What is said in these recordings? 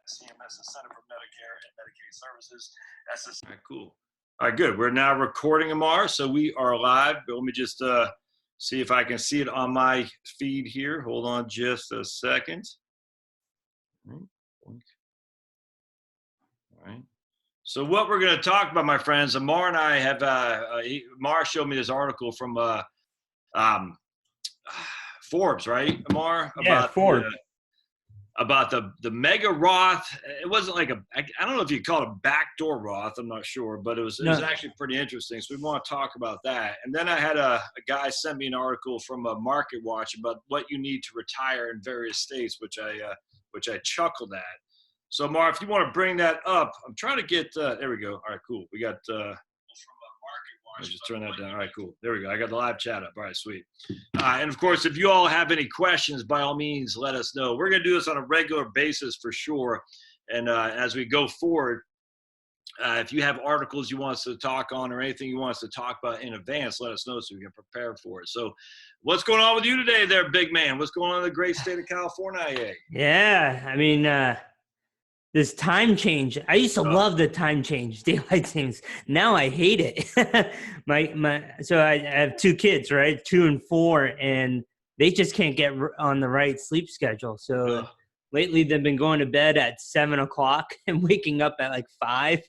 CMS, the Center for Medicare and Medicaid Services. All right, cool. All right, good. We're now recording, Amar, so we are live. But let me just see if I can see it on my feed here. Hold on just a second. All right. So what we're going to talk about, my friends, Amar and I have, Amar showed me this article from Forbes, right, Amar? Yeah, Forbes. About the mega Roth. It wasn't like I don't know if you call it a backdoor Roth. I'm not sure, but it was actually pretty interesting. So we want to talk about that. And then I had a guy send me an article from a Market Watch about what you need to retire in various states, which I chuckled at. So Amar, if you want to bring that up, I'm trying to get, there we go. All right, cool. We got, from a Market Watch. Just turn that down. All right, cool. There we go. I got the live chat up. All right, sweet. And of course, if you all have any questions, by all means, let us know. We're going to do this on a regular basis for sure. And as we go forward, if you have articles you want us to talk on or anything you want us to talk about in advance, let us know so we can prepare for it. So what's going on with you today there, big man? What's going on in the great state of California? Yeah, I mean, this time change. I used to love the time change, daylight savings. Now I hate it. So I have two kids, right? 2 and 4, and they just can't get on the right sleep schedule. So lately they've been going to bed at 7 o'clock and waking up at like 5.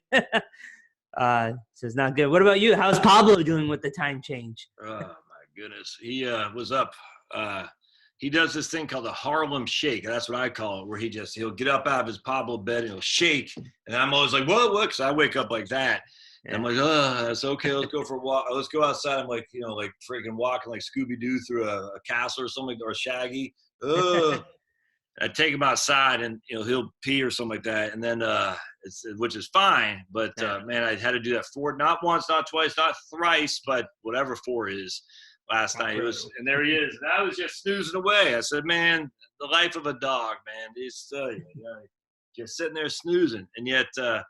So it's not good. What about you? How's Pablo doing with the time change? Oh my goodness. He was up. He does this thing called the Harlem Shake. That's what I call it, where he'll get up out of his Pablo bed and he'll shake. And I'm always like, what? Because I wake up like that. And I'm like, oh, that's okay. Let's go for a walk. Let's go outside. I'm like, like freaking walking like Scooby-Doo through a castle or something, or Shaggy. I take him outside and, he'll pee or something like that. And then, which is fine. But man, I had to do that not once, not twice, not thrice, but whatever 4 is. Last night and there he is. And I was just snoozing away. I said, man, the life of a dog, man. It's just sitting there snoozing. And yet, and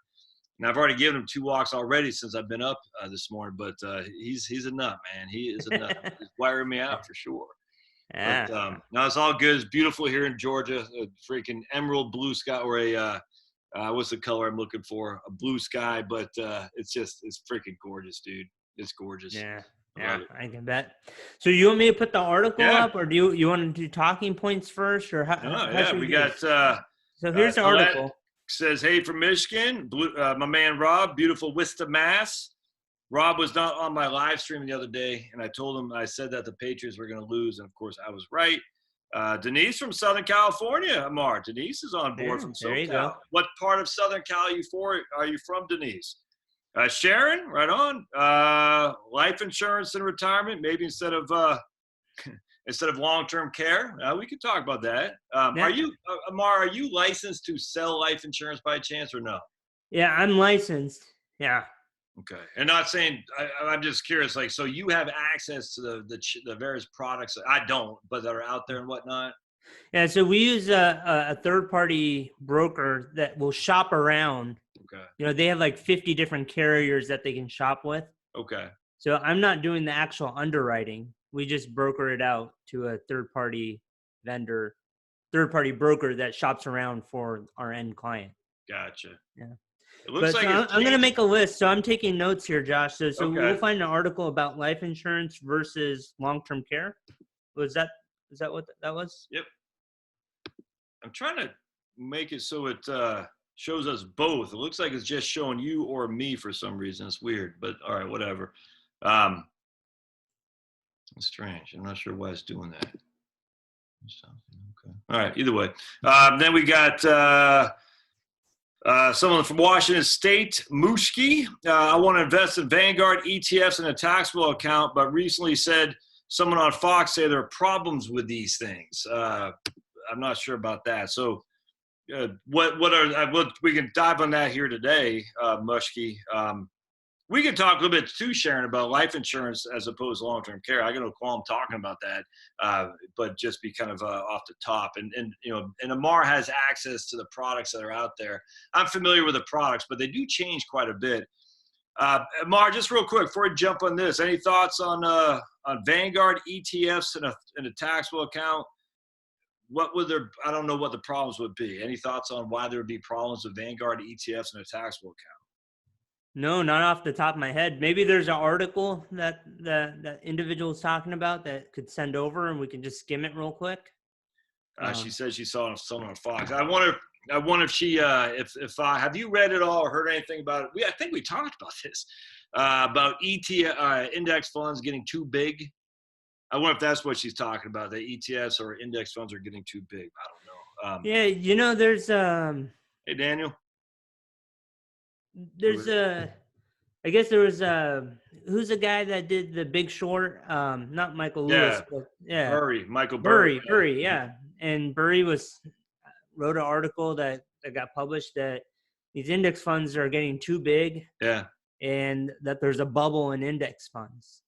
I've already given him 2 walks already since I've been up this morning. But he's a nut, man. He is a nut. He's wiring me out for sure. Yeah. But no, it's all good. It's beautiful here in Georgia. A freaking emerald blue sky, or what's the color I'm looking for? A blue sky. But it's freaking gorgeous, dude. It's gorgeous. Yeah. Yeah, I can bet. So you want me to put the article up, or do you want to do talking points first, or how should we got. So here's the article. Says, hey, from Michigan, my man Rob, beautiful Worcester, Mass. Rob was not on my live stream the other day, and I said that the Patriots were going to lose, and of course I was right. Denise from Southern California, Amar. Denise is on board from SoCal. Go. What part of Southern Cal are you from, Denise? Sharon, right on. Life insurance and retirement, maybe instead of long-term care. We could talk about that. Are you, Amar? Are you licensed to sell life insurance by chance or no? Yeah, I'm licensed. Yeah. Okay, and not saying. I'm just curious. Like, so you have access to the various products that I don't, but that are out there and whatnot. Yeah. So we use a third-party broker that will shop around. Okay. They have like 50 different carriers that they can shop with. Okay. So I'm not doing the actual underwriting. We just broker it out to a third-party broker that shops around for our end client. Gotcha. Yeah. It looks like I'm going to make a list. So I'm taking notes here, Josh. So okay. We'll find an article about life insurance versus long-term care. Is that what that was? Yep. I'm trying to make it so it shows us both. It looks like it's just showing you or me for some reason. It's weird, but all right, whatever. It's strange. I'm not sure why it's doing that. Okay. All right, either way. Then we got someone from Washington State, Mushki. I want to invest in Vanguard ETFs in a taxable account, but recently said someone on Fox said there are problems with these things. I'm not sure about that. So we can dive on that here today, Mushki. We can talk a little bit too, Sharon, about life insurance as opposed to long-term care. I got no qualm talking about that, but just be kind of off the top. And Amar has access to the products that are out there. I'm familiar with the products, but they do change quite a bit. Amar, just real quick before we jump on this, any thoughts on Vanguard ETFs in a taxable account? what would there? I don't know what the problems would be. Any thoughts on why there would be problems with Vanguard ETFs and a taxable account? No, not off the top of my head. Maybe there's an article that the individual is talking about that could send over, and we can just skim it real quick. She says she saw someone on Fox. I wonder if she, have you read it all or heard anything about it? I think we talked about this, about ETF, index funds getting too big. I wonder if that's what she's talking about. That ETFs or index funds are getting too big. I don't know. Yeah, there's hey, Daniel. There's I guess there was who's the guy that did The Big Short? Not Michael Lewis, but Michael Burry. Burry, yeah. And Burry wrote an article that got published that these index funds are getting too big. Yeah. And that there's a bubble in index funds.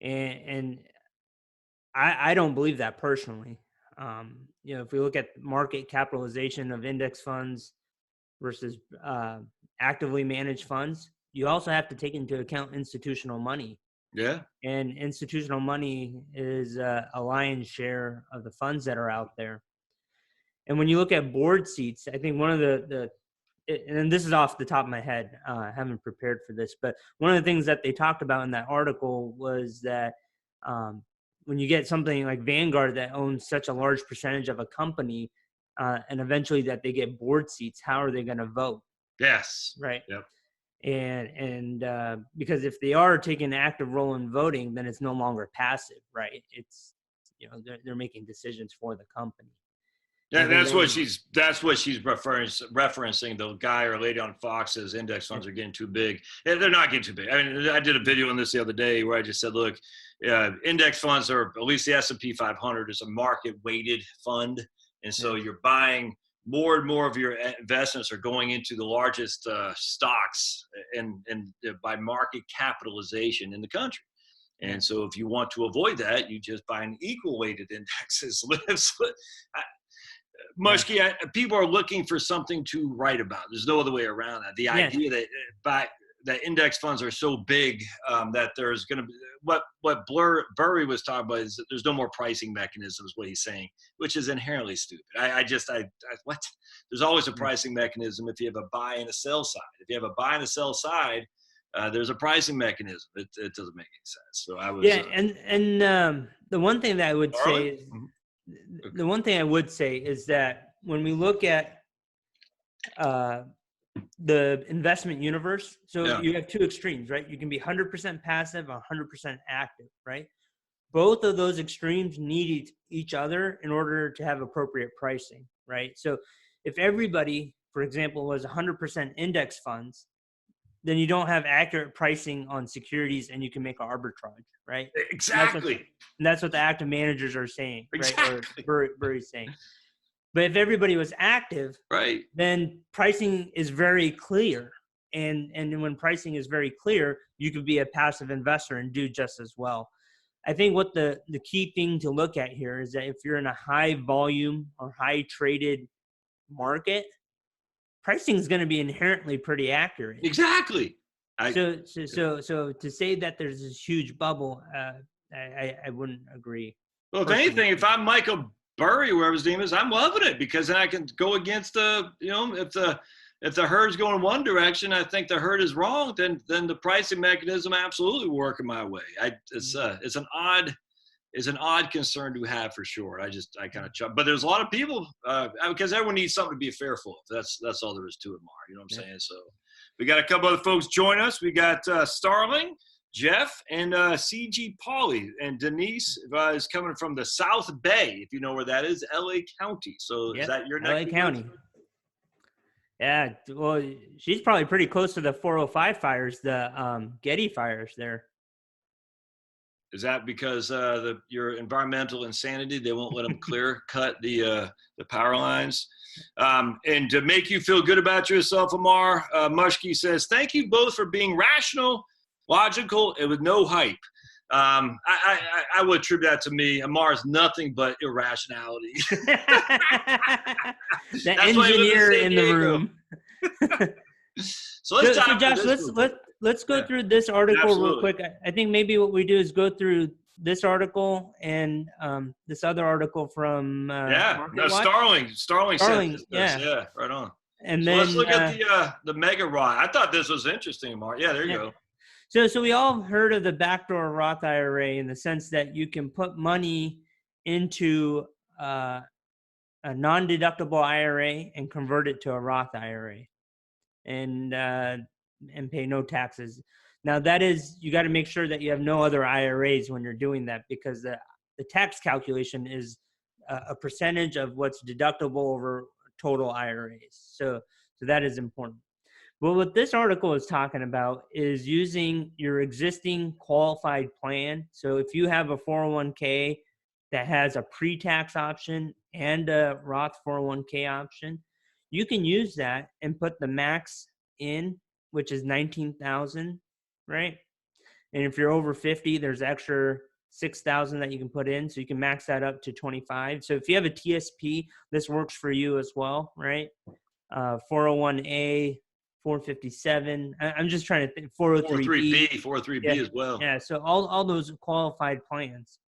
And I don't believe that personally. If we look at market capitalization of index funds versus actively managed funds, you also have to take into account institutional money. Yeah. And institutional money is a lion's share of the funds that are out there. And when you look at board seats, I think one of and this is off the top of my head, I haven't prepared for this, but one of the things that they talked about in that article was that when you get something like Vanguard that owns such a large percentage of a company, and eventually that they get board seats, how are they going to vote? Yes. Right. Yep. And because if they are taking an active role in voting, then it's no longer passive, right? It's, they're making decisions for the company. Yeah, that's what she's referencing. The guy or lady on Fox says index funds are getting too big. Yeah, they're not getting too big. I mean, I did a video on this the other day where I just said, look, index funds are, at least the S&P 500 is a market weighted fund. And so you're buying more and more of your investments are going into the largest stocks and by market capitalization in the country. And so if you want to avoid that, you just buy an equal weighted indexes. Mushki, people are looking for something to write about. There's no other way around that. The idea that index funds are so big that there's going to be what Burry was talking about is that there's no more pricing mechanisms, what he's saying, which is inherently stupid. What? There's always a pricing mechanism if you have a buy and a sell side. If you have a buy and a sell side, there's a pricing mechanism. It doesn't make any sense. So I was and the one thing that I would say is, the one thing I would say is that when we look at the investment universe, so you have two extremes, right? You can be 100% passive, 100% active, right? Both of those extremes need each other in order to have appropriate pricing, right? So if everybody, for example, was 100% index funds, then you don't have accurate pricing on securities and you can make an arbitrage, right? Exactly. And that's what the active managers are saying, right? Exactly. Or Burry's saying. But if everybody was active, right, then pricing is very clear. And when pricing is very clear, you could be a passive investor and do just as well. I think what the key thing to look at here is that if you're in a high volume or high traded market, pricing is going to be inherently pretty accurate. Exactly. So to say that there's this huge bubble, I wouldn't agree. Well, if anything, if I'm Michael Burry, wherever his name is, I'm loving it because then I can go against if the herd's going one direction, I think the herd is wrong, then the pricing mechanism absolutely will work in my way. It's an odd concern to have for sure. I kind of chuck, but there's a lot of people because everyone needs something to be fearful of. That's all there is to it, Mar. You know what I'm saying? So we got a couple other folks join us. We got Starling, Jeff, and CG Pauly, and Denise is coming from the South Bay, if you know where that is, LA County. So is that your neck? LA County. Yeah, well, she's probably pretty close to the 405 fires, the Getty fires there. Is that because your environmental insanity? They won't let them clear cut the power lines. And to make you feel good about yourself, Amar, Mushki says, thank you both for being rational, logical, and with no hype. I would attribute that to me. Amar is nothing but irrationality. The engineer in the room. So let's Josh, let's go through this article real quick. I think maybe what we do is go through this article and this other article from Yeah, no, MarketWatch. Starling sent this. Yeah. Yeah, right on. And So then let's look at the mega Roth. I thought this was interesting, Mark. Yeah, there you go. So we all heard of the backdoor Roth IRA in the sense that you can put money into a non-deductible IRA and convert it to a Roth IRA and pay no taxes. Now that is, you got to make sure that you have no other IRAs when you're doing that, because the tax calculation is a percentage of what's deductible over total IRAs. So that is important. Well, what this article is talking about is using your existing qualified plan. So if you have a 401k that has a pre-tax option and a Roth 401k option, you can use that and put the max in, which is 19,000, right? And if you're over 50, there's extra 6,000 that you can put in, so you can max that up to 25. So if you have a TSP, this works for you as well, right? 401A, 457. I'm just trying to think. 403B. 403B as well. Yeah. So all those qualified plans.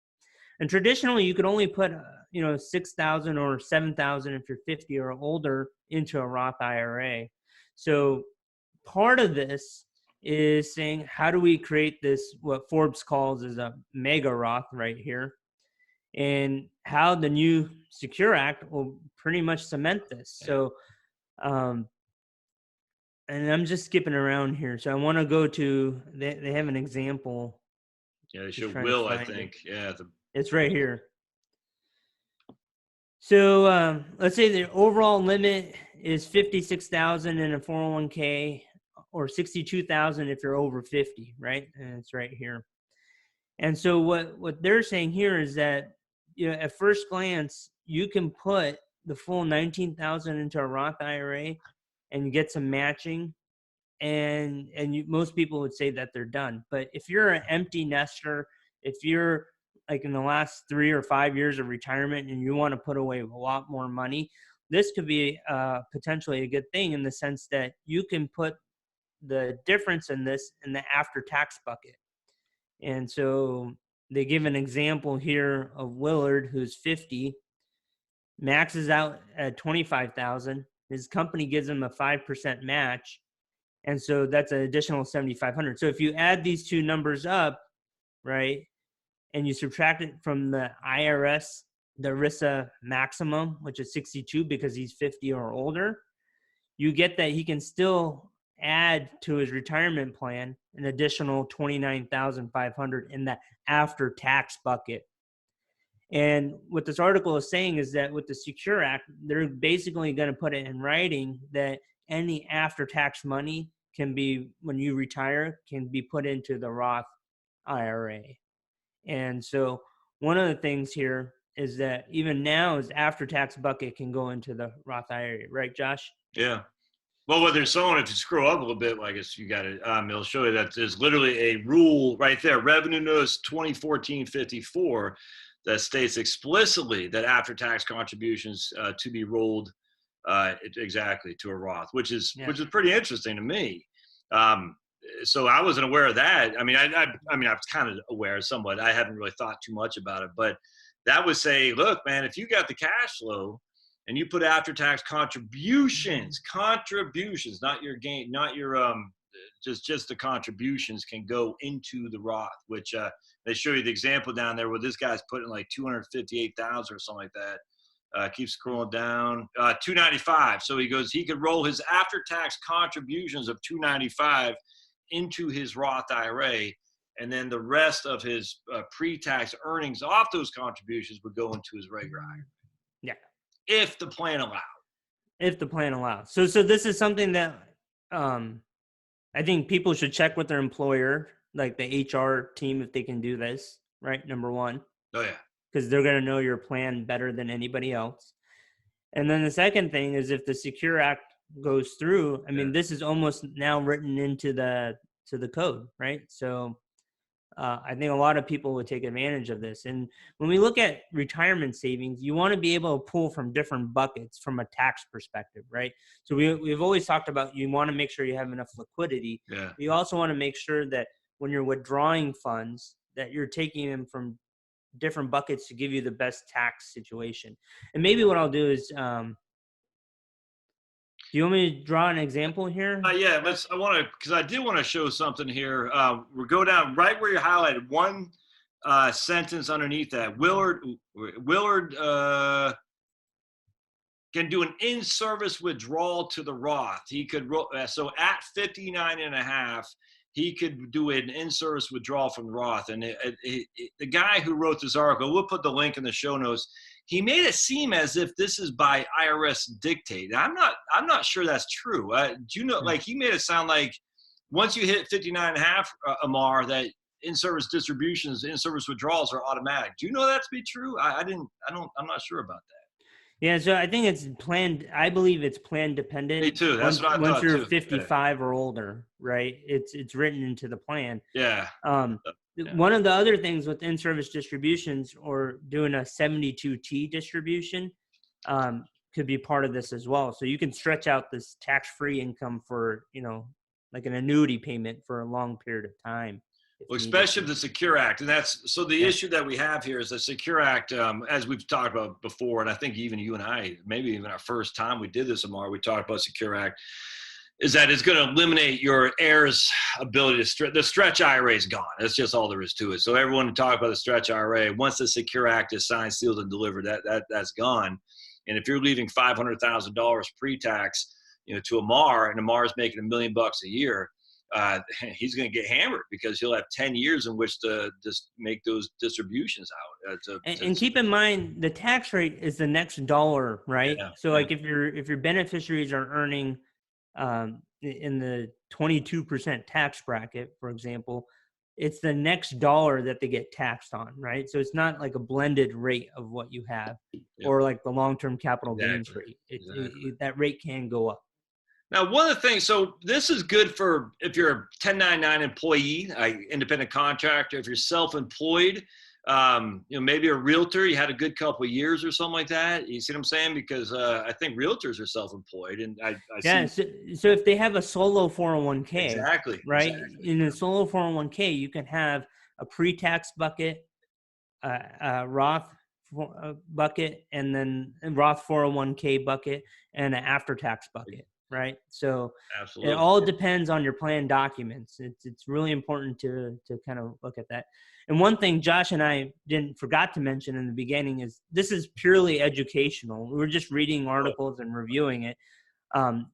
And traditionally, you could only put 6,000 or 7,000 if you're 50 or older into a Roth IRA. So part of this is saying, how do we create this, what Forbes calls as a mega Roth right here, and how the new Secure Act will pretty much cement this. So and I'm just skipping around here. So I want to go to, they have an example. Yeah, they show Will, I think. Yeah. It's right here. So let's say the overall limit is 56,000 in a 401k, or 62,000 if you're over 50, right? And it's right here. And so what they're saying here is that, at first glance, you can put the full 19,000 into a Roth IRA and get some matching, and most people would say that they're done. But if you're an empty nester, if you're like in the last 3 or 5 years of retirement and you want to put away a lot more money, this could be potentially a good thing, in the sense that you can put the difference in this in the after-tax bucket. And so they give an example here of Willard, who's 50, maxes out at 25,000. His company gives him a 5% match, and so that's an additional 7,500. So if you add these two numbers up, right, and you subtract it from the IRS, the ERISA maximum, which is 62 because he's 50 or older, you get that he can still add to his retirement plan an additional 29,500 in the after-tax bucket. And what this article is saying is that with the Secure Act, they're basically going to put it in writing that any after-tax money can be, when you retire, can be put into the Roth IRA. And so one of the things here is that even now, his after-tax bucket can go into the Roth IRA, right, Josh? Yeah. Well, what they're showing, if you scroll up a little bit, I guess you got it. It'll show you that there's literally a rule right there, Revenue Notice 2014-54, that states explicitly that after-tax contributions to be rolled exactly to a Roth, which is pretty interesting to me. So I wasn't aware of that. I mean, I was kind of aware somewhat. I haven't really thought too much about it, but that would say, look, man, if you got the cash flow and you put after-tax contributions, not your gain, not your just the contributions can go into the Roth, which they show you the example down there where this guy's putting like 258,000 or something like that. Keep scrolling down, 295. So he could roll his after-tax contributions of 295 into his Roth IRA, and then the rest of his pre-tax earnings off those contributions would go into his regular IRA. Yeah. If the plan allowed. If the plan allows. So this is something that I think people should check with their employer, like the HR team, if they can do this, right? Number one. Oh, yeah. Because they're going to know your plan better than anybody else. And then the second thing is, if the Secure Act goes through, I mean, this is almost now written into the code, right? So I think a lot of people would take advantage of this. And when we look at retirement savings, you want to be able to pull from different buckets from a tax perspective, right? So we've always talked about, you want to make sure you have enough liquidity. Yeah. You also want to make sure that when you're withdrawing funds, that you're taking them from different buckets to give you the best tax situation. And maybe what I'll do is, do you want me to draw an example here? Yeah, because I did want to show something here. We'll go down right where you highlighted one sentence underneath that. Willard can do an in-service withdrawal to the Roth. He could, so at 59 and a half, he could do an in-service withdrawal from the Roth. And the guy who wrote this article, we'll put the link in the show notes. He made it seem as if this is by IRS dictate. I'm not sure that's true. Do you know, like he made it sound like once you hit 59 and a half, Amar, that in-service distributions, in-service withdrawals are automatic. Do you know that to be true? I'm not sure about that. Yeah, so I think it's planned. I believe it's plan dependent. Me too. That's what I thought Once you're too. 55 or older, right? It's written into the plan. Yeah. One of the other things with in-service distributions or doing a 72T distribution could be part of this as well. So you can stretch out this tax-free income for, like an annuity payment for a long period of time. Well, especially the Secure Act. And that's, so the issue that we have here is the Secure Act, as we've talked about before, and I think even you and I, maybe even our first time we did this, Amar, we talked about Secure Act, is that it's going to eliminate your heirs' ability to the stretch IRA is gone. That's just all there is to it. So everyone talk about the stretch IRA. Once the Secure Act is signed, sealed, and delivered, that's gone. And if you're leaving $500,000 pre-tax, to Amar, and Amar's making $1 million a year, he's going to get hammered because he'll have 10 years in which to just make those distributions out. And keep in mind, the tax rate is the next dollar, right? Yeah, so like if your beneficiaries are earning in the 22% tax bracket, for example, it's the next dollar that they get taxed on, right? So it's not like a blended rate of what you have or like the long-term capital gains rate. That rate can go up. Now, one of the things, so this is good for if you're a 1099 employee, independent contractor, if you're self-employed, maybe a realtor, you had a good couple of years or something like that. You see what I'm saying? Because I think realtors are self-employed. And so if they have a solo 401k, exactly, right? Exactly. In a solo 401k, you can have a pre-tax bucket, Roth bucket, and then a Roth 401k bucket, and an after-tax bucket. Right. So absolutely, it all depends on your plan documents. It's really important to kind of look at that. And one thing Josh and I forgot to mention in the beginning is this is purely educational. We're just reading articles and reviewing it. I'm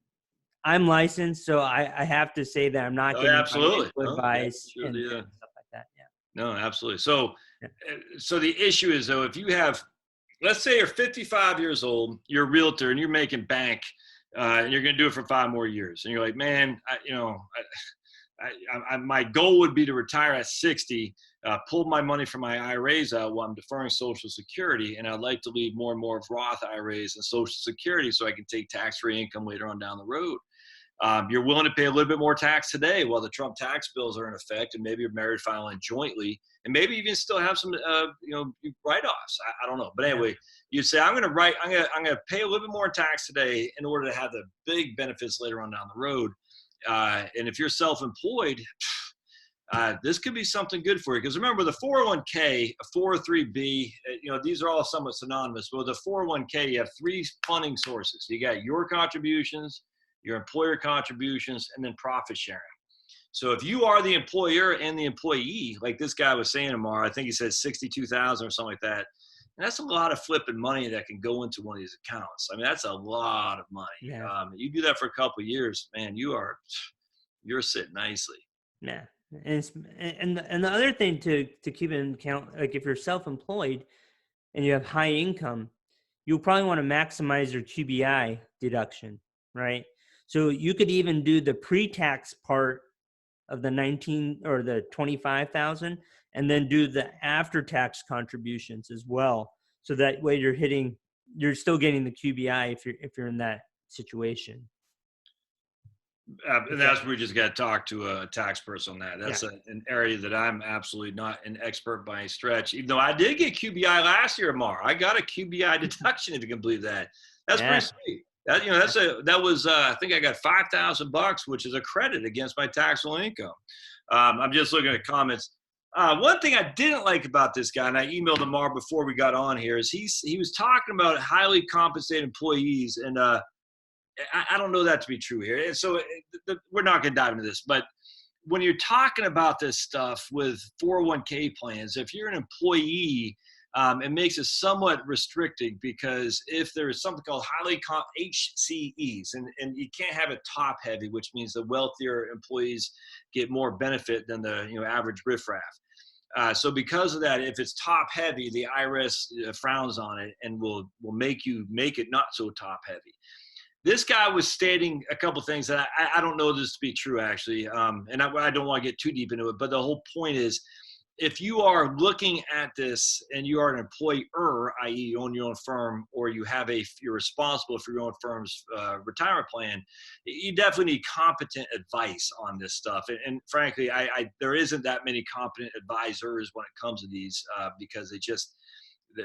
licensed, so I have to say that I'm not giving advice and stuff like that. Yeah. No, absolutely. So the issue is though, if you have, let's say you're 55 years old, you're a realtor and you're making bank. And you're going to do it for 5 more years. And you're like, man, my goal would be to retire at 60, pull my money from my IRAs out while I'm deferring Social Security. And I'd like to leave more and more of Roth IRAs and Social Security so I can take tax-free income later on down the road. You're willing to pay a little bit more tax today while the Trump tax bills are in effect, and maybe you're married filing jointly, and maybe you can still have some, write-offs. I don't know, but anyway, you say I'm going to pay a little bit more tax today in order to have the big benefits later on down the road. And if you're self-employed, this could be something good for you. Because remember, the 401k, 403b, these are all somewhat synonymous. But with the 401k, you have 3 funding sources. You got your contributions, your employer contributions, and then profit sharing. So if you are the employer and the employee, like this guy was saying, Amar, I think he said 62,000 or something like that. And that's a lot of flipping money that can go into one of these accounts. I mean, that's a lot of money. Yeah. You do that for a couple of years, man, you're sitting nicely. Yeah. And the other thing to keep in account, like if you're self-employed and you have high income, you'll probably want to maximize your QBI deduction, right? So you could even do the pre-tax part of the 19 or the 25,000 and then do the after-tax contributions as well. So that way you're still getting the QBI if you're in that situation. And that's where we just got to talk to a tax person on that. That's an area that I'm absolutely not an expert by any stretch, even though I did get QBI last year, Amar. I got a QBI deduction, if you can believe that. That's pretty sweet. That was I think I got $5,000, which is a credit against my taxable income. I'm just looking at comments. One thing I didn't like about this guy, and I emailed Amar before we got on here, is he was talking about highly compensated employees, and I don't know that to be true here. And so we're not going to dive into this, but when you're talking about this stuff with 401k plans, if you're an employee, it makes it somewhat restricting, because if there is something called HCEs, and you can't have it top heavy, which means the wealthier employees get more benefit than the average riffraff. So because of that, if it's top heavy, the IRS frowns on it and will make it not so top heavy. This guy was stating a couple things that I don't know this to be true, actually, and I don't want to get too deep into it, but the whole point is, if you are looking at this and you are an employer, i.e. you own your own firm, or you're responsible for your own firm's retirement plan, you definitely need competent advice on this stuff. And frankly, there isn't that many competent advisors when it comes to these, because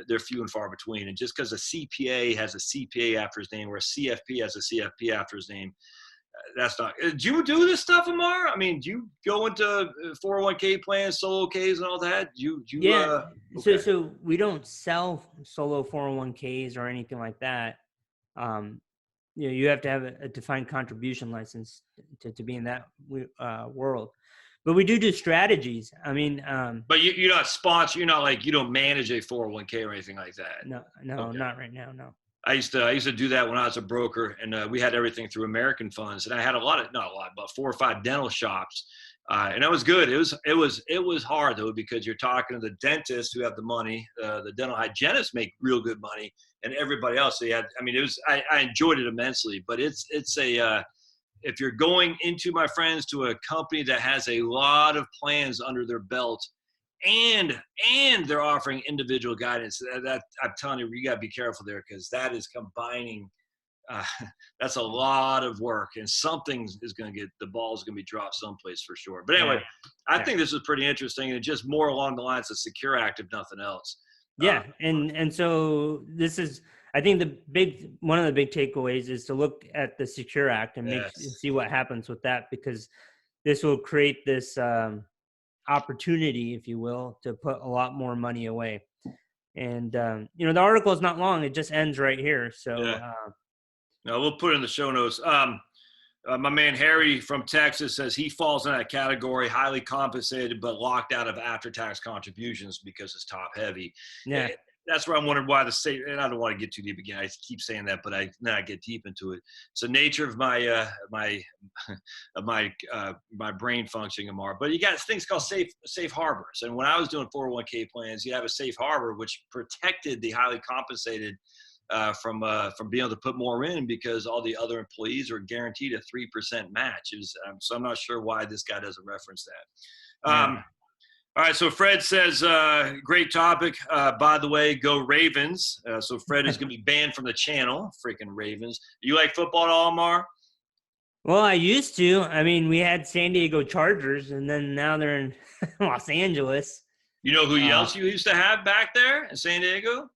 they're few and far between. And just because a CPA has a CPA after his name, or a CFP has a CFP after his name, that's not. Do you do this stuff, Amar? I mean, do you go into 401k plans, solo Ks, and all that? Yeah. Okay. So we don't sell solo 401ks or anything like that. You have to have a defined contribution license to be in that world. But we do strategies. I mean, but you're not sponsored. You're not like, you don't manage a 401k or anything like that. No, Okay. Not right now. No. I used to do that when I was a broker, and we had everything through American Funds, and I had not a lot, but 4 or 5 dental shops, and that was good. It was hard though, because you're talking to the dentists who have the money, the dental hygienists make real good money, and everybody else. I enjoyed it immensely, but if you're going into, my friends, to a company that has a lot of plans under their belt, and they're offering individual guidance, that I'm telling you, you got to be careful there, because that is combining. That's a lot of work, and the ball's going to be dropped someplace for sure. But anyway, I think this is pretty interesting, and just more along the lines of Secure Act, if nothing else. Yeah, and so this is, I think one of the big takeaways is to look at the Secure Act and see what happens with that, because this will create this opportunity, if you will, to put a lot more money away. And the article is not long; it just ends right here. So no, we'll put it in the show notes. My man Harry from Texas says he falls in that category, highly compensated but locked out of after-tax contributions because it's top heavy. Yeah. That's where I'm wondering why the state, and I don't want to get too deep again. I keep saying that, but I get deep into it. It's the nature of my brain functioning, Amar. But you got things called safe harbors. And when I was doing 401k plans, you have a safe harbor which protected the highly compensated from being able to put more in, because all the other employees are guaranteed a 3% match. So I'm not sure why this guy doesn't reference that. All right, so Fred says, great topic. By the way, go Ravens. So Fred is going to be banned from the channel. Freaking Ravens. You like football at all, Amar? Well, I used to. I mean, we had San Diego Chargers, and then now they're in Los Angeles. You know who else you used to have back there in San Diego?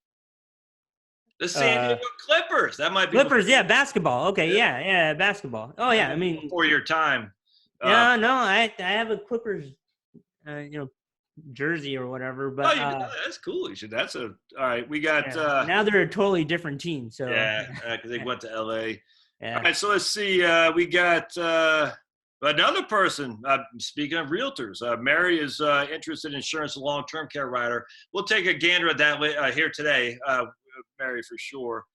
The San Diego Clippers. That might be Clippers. Yeah, basketball. Okay, yeah, basketball. Oh yeah, I mean, before your time. No, I have a Clippers, jersey or whatever. But that's cool. All right. We got now they're a totally different team. So because they went to LA. Yeah. All right, so let's see. We got another person. Speaking of realtors, Mary is interested in insurance and long-term care rider. We'll take a gander at that here today, Mary, for sure.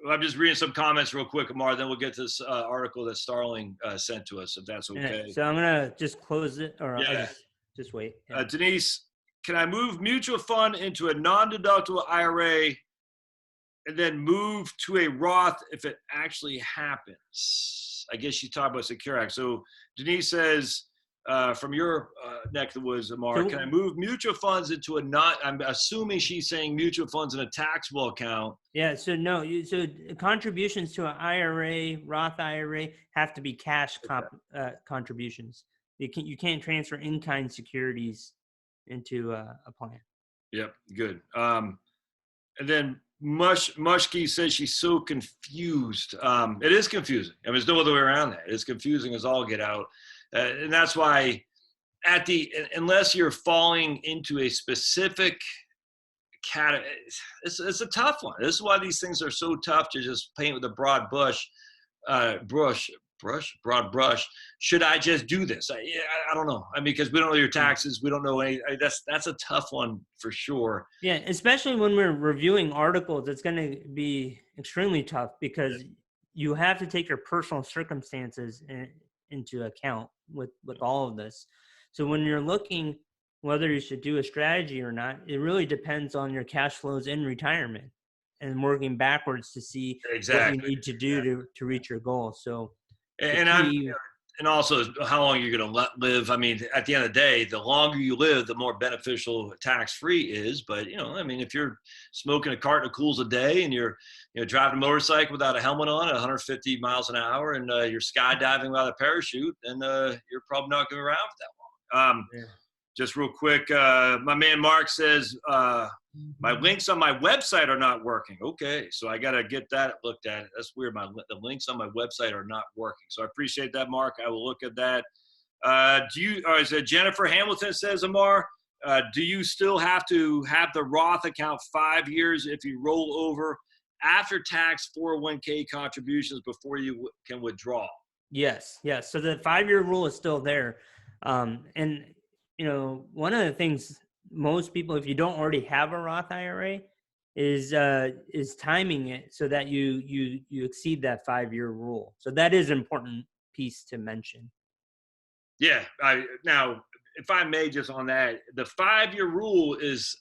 I'm just reading some comments real quick, Amar, then we'll get to this article that Starling sent to us, if that's okay. So I'm going to just close it, or just wait. Yeah. Denise, can I move mutual fund into a non-deductible IRA and then move to a Roth if it actually happens? I guess you talked about Secure Act. So Denise says, from your neck of the woods, Amar, can I move mutual funds into I'm assuming she's saying mutual funds in a taxable account. Yeah, so no, so contributions to an IRA, Roth IRA have to be cash contributions. You can't transfer in-kind securities into a plan. Yep, good. And then Mushki says she's so confused. It is confusing. I mean, there's no other way around that. It's confusing as all get out. And that's why unless you're falling into a specific category, it's a tough one. This is why these things are so tough to just paint with a broad broad brush. Should I just do this? I don't know. I mean, because we don't know your taxes. We don't know any. That's a tough one for sure. Yeah, especially when we're reviewing articles, it's going to be extremely tough because you have to take your personal circumstances into account with all of this. So when you're looking whether you should do a strategy or not, it really depends on your cash flows in retirement and working backwards to see what you need to do to reach your goal. So, and also how long you're going to live. I mean, at the end of the day, the longer you live, the more beneficial tax-free is. But, I mean, if you're smoking a carton of Cools a day and you're, driving a motorcycle without a helmet on at 150 miles an hour and you're skydiving without a parachute, then you're probably not going to be around for that long. Just real quick, my man Mark says, my links on my website are not working. Okay, so I got to get that looked at. That's weird. The links on my website are not working. So I appreciate that, Mark. I will look at that. Jennifer Hamilton says, Amar, do you still have to have the Roth account 5 years if you roll over after-tax 401k contributions before you can withdraw? Yes. So the 5-year rule is still there. And one of the things most people, if you don't already have a Roth IRA, is timing it so that you exceed that 5-year rule. So that is an important piece to mention. Yeah. Now, if I may, just on that, the 5-year rule is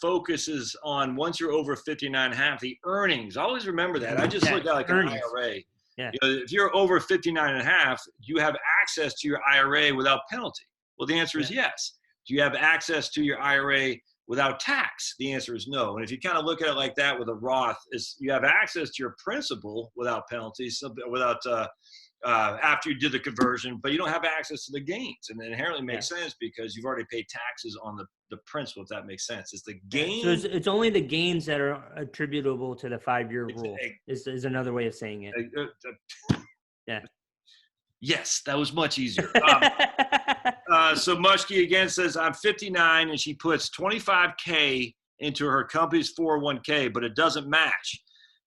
focuses on once you're over 59.5, the earnings. Always remember that. I just look at like earnings. An IRA. Yeah. If you're over 59.5, you have access to your IRA without penalty. Well, the answer is yes. Do you have access to your IRA without tax? The answer is no. And if you kind of look at it like that with a Roth, is you have access to your principal without penalties, after you did the conversion, but you don't have access to the gains. And it inherently makes sense because you've already paid taxes on the principal, if that makes sense. It's the gains. So it's only the gains that are attributable to the 5-year rule is another way of saying it. Yeah. Yes, that was much easier. So Mushki again says, I'm 59 and she puts $25K into her company's 401k, but it doesn't match.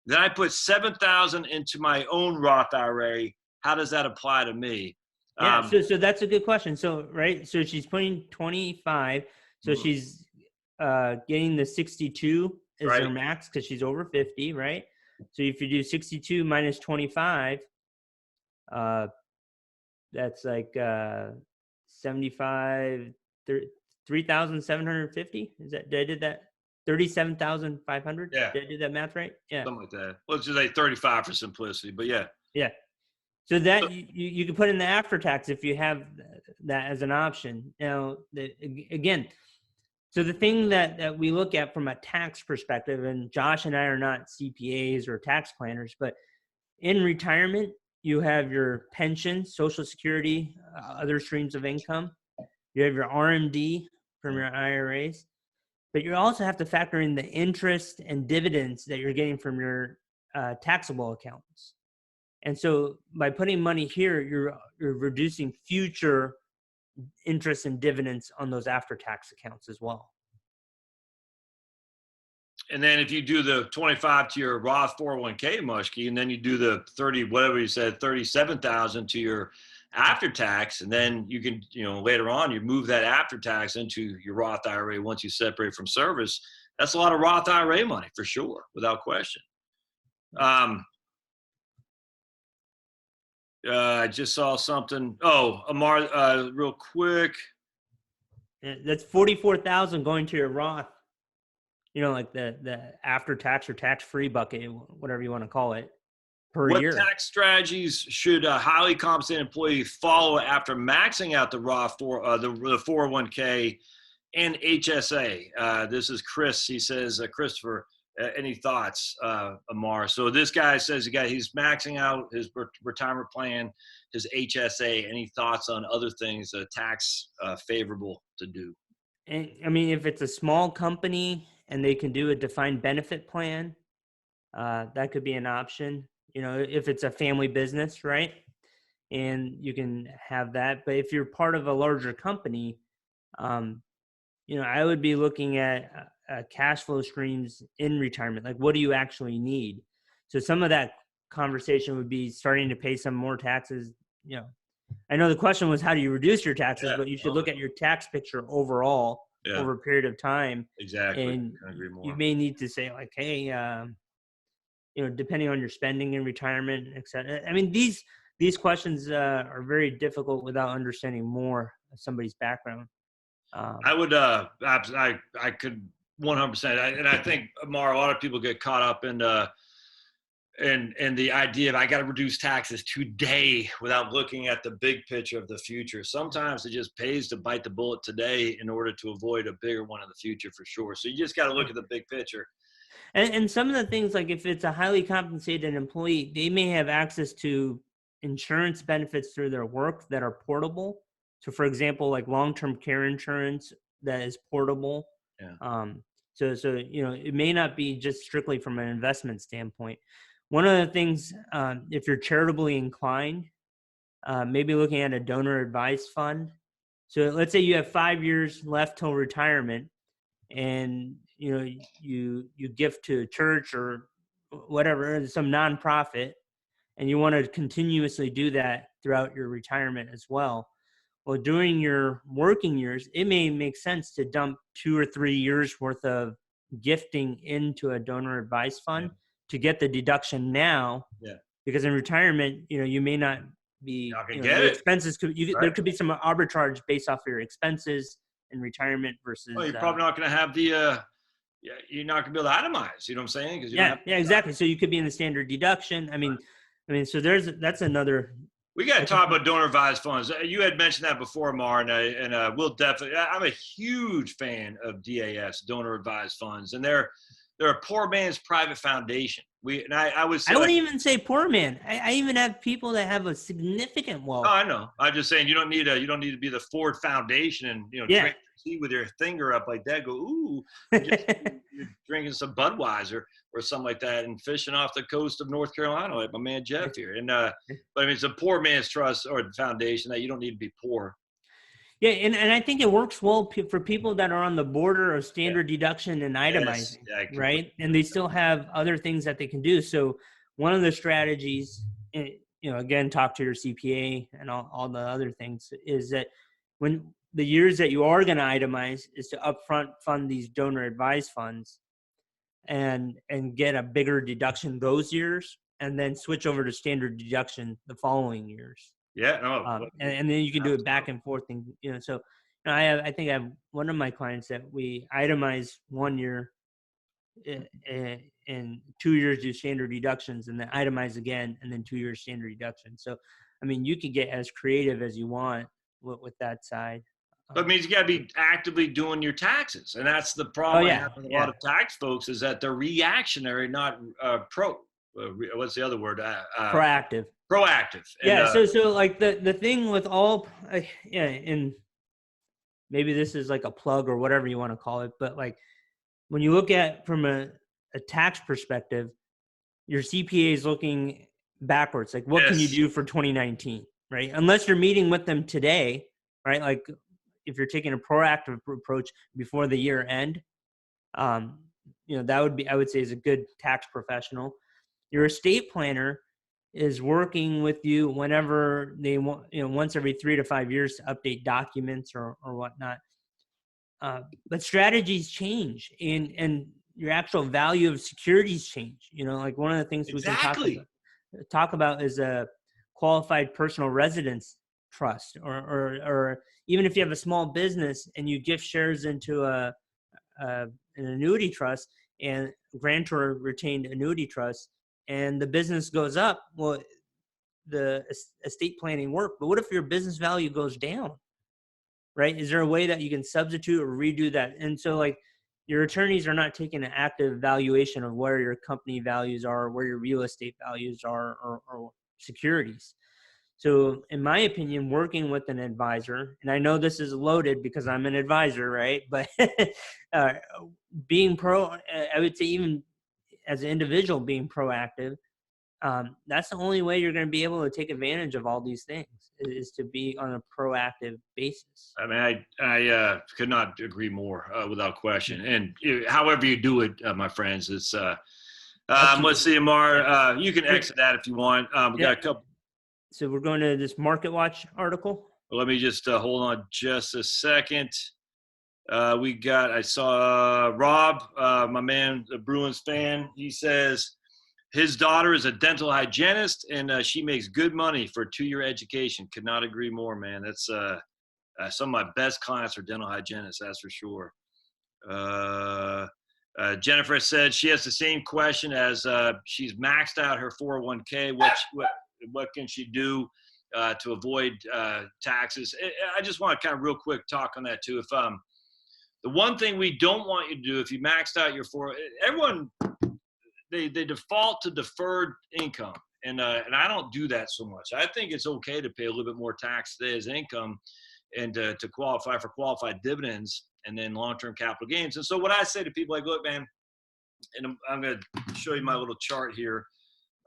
Then I put $7,000 into my own Roth IRA. How does that apply to me? Yeah, so that's a good question. So, right, so she's putting 25. So she's getting the 62 as her max because she's over 50, right? So if you do 62 minus 25, that's like 75, 3,750. Is that, did I did that? 37,500. Yeah. Did I do that math right? Yeah. Something like that. Let's just say 35 for simplicity, but yeah. Yeah. So that you can put in the after tax if you have that as an option. Now, again, so the thing that we look at from a tax perspective, and Josh and I are not CPAs or tax planners, but in retirement, you have your pension, Social Security, other streams of income. You have your RMD from your IRAs, but you also have to factor in the interest and dividends that you're getting from your taxable accounts. And so by putting money here, you're reducing future interest and dividends on those after-tax accounts as well. And then if you do the 25 to your Roth 401k, Mushki, and then you do the 30, whatever you said, 37,000 to your after-tax, and then you can, later on, you move that after-tax into your Roth IRA once you separate from service. That's a lot of Roth IRA money for sure, without question. I just saw something. Oh, Amar, real quick. Yeah, that's 44,000 going to your Roth. Like the after tax or tax free bucket, whatever you want to call it, per year. What tax strategies should a highly compensated employee follow after maxing out the Roth for the 401k and HSA? This is Chris. He says, Christopher. Any thoughts, Amar? So this guy says he's maxing out his retirement plan, his HSA. Any thoughts on other things tax favorable to do? And I mean, if it's a small company and they can do a defined benefit plan, that could be an option. If it's a family business, right? and you can have that. But if you're part of a larger company, I would be looking at cash flow streams in retirement. Like, what do you actually need? So some of that conversation would be starting to pay some more taxes. I know the question was, how do you reduce your taxes? But you should look at your tax picture overall over a period of time. Exactly. And I agree more. you may need to say, like, hey, depending on your spending in retirement, et cetera. I mean, these questions are very difficult without understanding more of somebody's background. I would, I could 100%. And I think, Amar, a lot of people get caught up in the idea of I got to reduce taxes today without looking at the big picture of the future. Sometimes it just pays to bite the bullet today in order to avoid a bigger one in the future, for sure. So you just got to look at the big picture. And some of the things, like if it's a highly compensated employee, they may have access to insurance benefits through their work that are portable. So, for example, like long-term care insurance that is portable. Yeah. So it may not be just strictly from an investment standpoint. One of the things, if you're charitably inclined, maybe looking at a donor advised fund. So let's say you have 5 years left till retirement, and you gift to a church or whatever, some nonprofit, and you want to continuously do that throughout your retirement as well. Well, during your working years, it may make sense to dump 2 or 3 years worth of gifting into a donor advised fund to get the deduction now. Yeah. Because in retirement, you may not be, your expenses there could be some arbitrage based off of your expenses in retirement versus. Well, you're probably not going to have the, you're not going to be able to itemize. You know what I'm saying? Because yeah, exactly. So you could be in the standard deduction. I mean, so that's another. We got to talk about donor advised funds. You had mentioned that before, Amar, and we'll definitely. I'm a huge fan of DAFs, donor advised funds, and they're a poor man's private foundation. I wouldn't even say poor man. I even have people that have a significant wealth. Oh, I know. I'm just saying you don't need to be the Ford Foundation and drink your tea with your finger up like that. Go ooh, you're drinking some Budweiser or something like that and fishing off the coast of North Carolina like my man Jeff here. And but I mean, it's a poor man's trust or foundation that you don't need to be poor. Yeah, and I think it works well for people that are on the border of standard deduction and itemizing, right? And they still have other things that they can do. So one of the strategies, again, talk to your CPA and all the other things, is that when the years that you are going to itemize is to upfront fund these donor advised funds and get a bigger deduction those years, and then switch over to standard deduction the following years. Yeah, no, and then you can do it back and forth, and so I think I have one of my clients that we itemize 1 year, and 2 years do standard deductions, and then itemize again, and then 2 years standard deduction. So, I mean, you can get as creative as you want with that side. But it means you got to be actively doing your taxes, and that's the problem I have with a lot of tax folks is that they're reactionary, not what's the other word? Proactive. Proactive. And, so like the thing with all, and maybe this is like a plug or whatever you want to call it, but like when you look at from a tax perspective, your CPA is looking backwards. Like, what can you do for 2019, right? Unless you're meeting with them today, right? Like if you're taking a proactive approach before the year end, that would be, I would say, is a good tax professional. Your estate planner is working with you whenever they want, once every 3 to 5 years to update documents or whatnot. But strategies change, and your actual value of securities change. Like one of the things we can talk about is a qualified personal residence trust, or even if you have a small business and you gift shares into an annuity trust and grantor retained annuity trust, and the business goes up, well, the estate planning work. But what if your business value goes down, right? Is there a way that you can substitute or redo that? And so like your attorneys are not taking an active valuation of where your company values are, where your real estate values are, or securities. So in my opinion, working with an advisor, and I know this is loaded because I'm an advisor, right? But being I would say even as an individual being proactive, That's the only way you're going to be able to take advantage of all these things, is to be on a proactive basis. I mean, I could not agree more, without question. And however you do it, my friends, it's let's see, Amar, you can exit that if you want. We got a couple. So we're going to this Market Watch article. Let me just hold on just a second. I saw Rob, my man, the Bruins fan. He says his daughter is a dental hygienist, and she makes good money for a 2-year education. Could not agree more, man. That's some of my best clients are dental hygienists, that's for sure. Jennifer said she has the same question as she's maxed out her 401k. What can she do to avoid taxes? I just want to kind of real quick talk on that too. If the one thing we don't want you to do, if you maxed out your everyone, they default to deferred income, and I don't do that so much. I think it's okay to pay a little bit more tax today as income, and to qualify for qualified dividends and then long-term capital gains. And so what I say to people, like, look, man, and I'm going to show you my little chart here.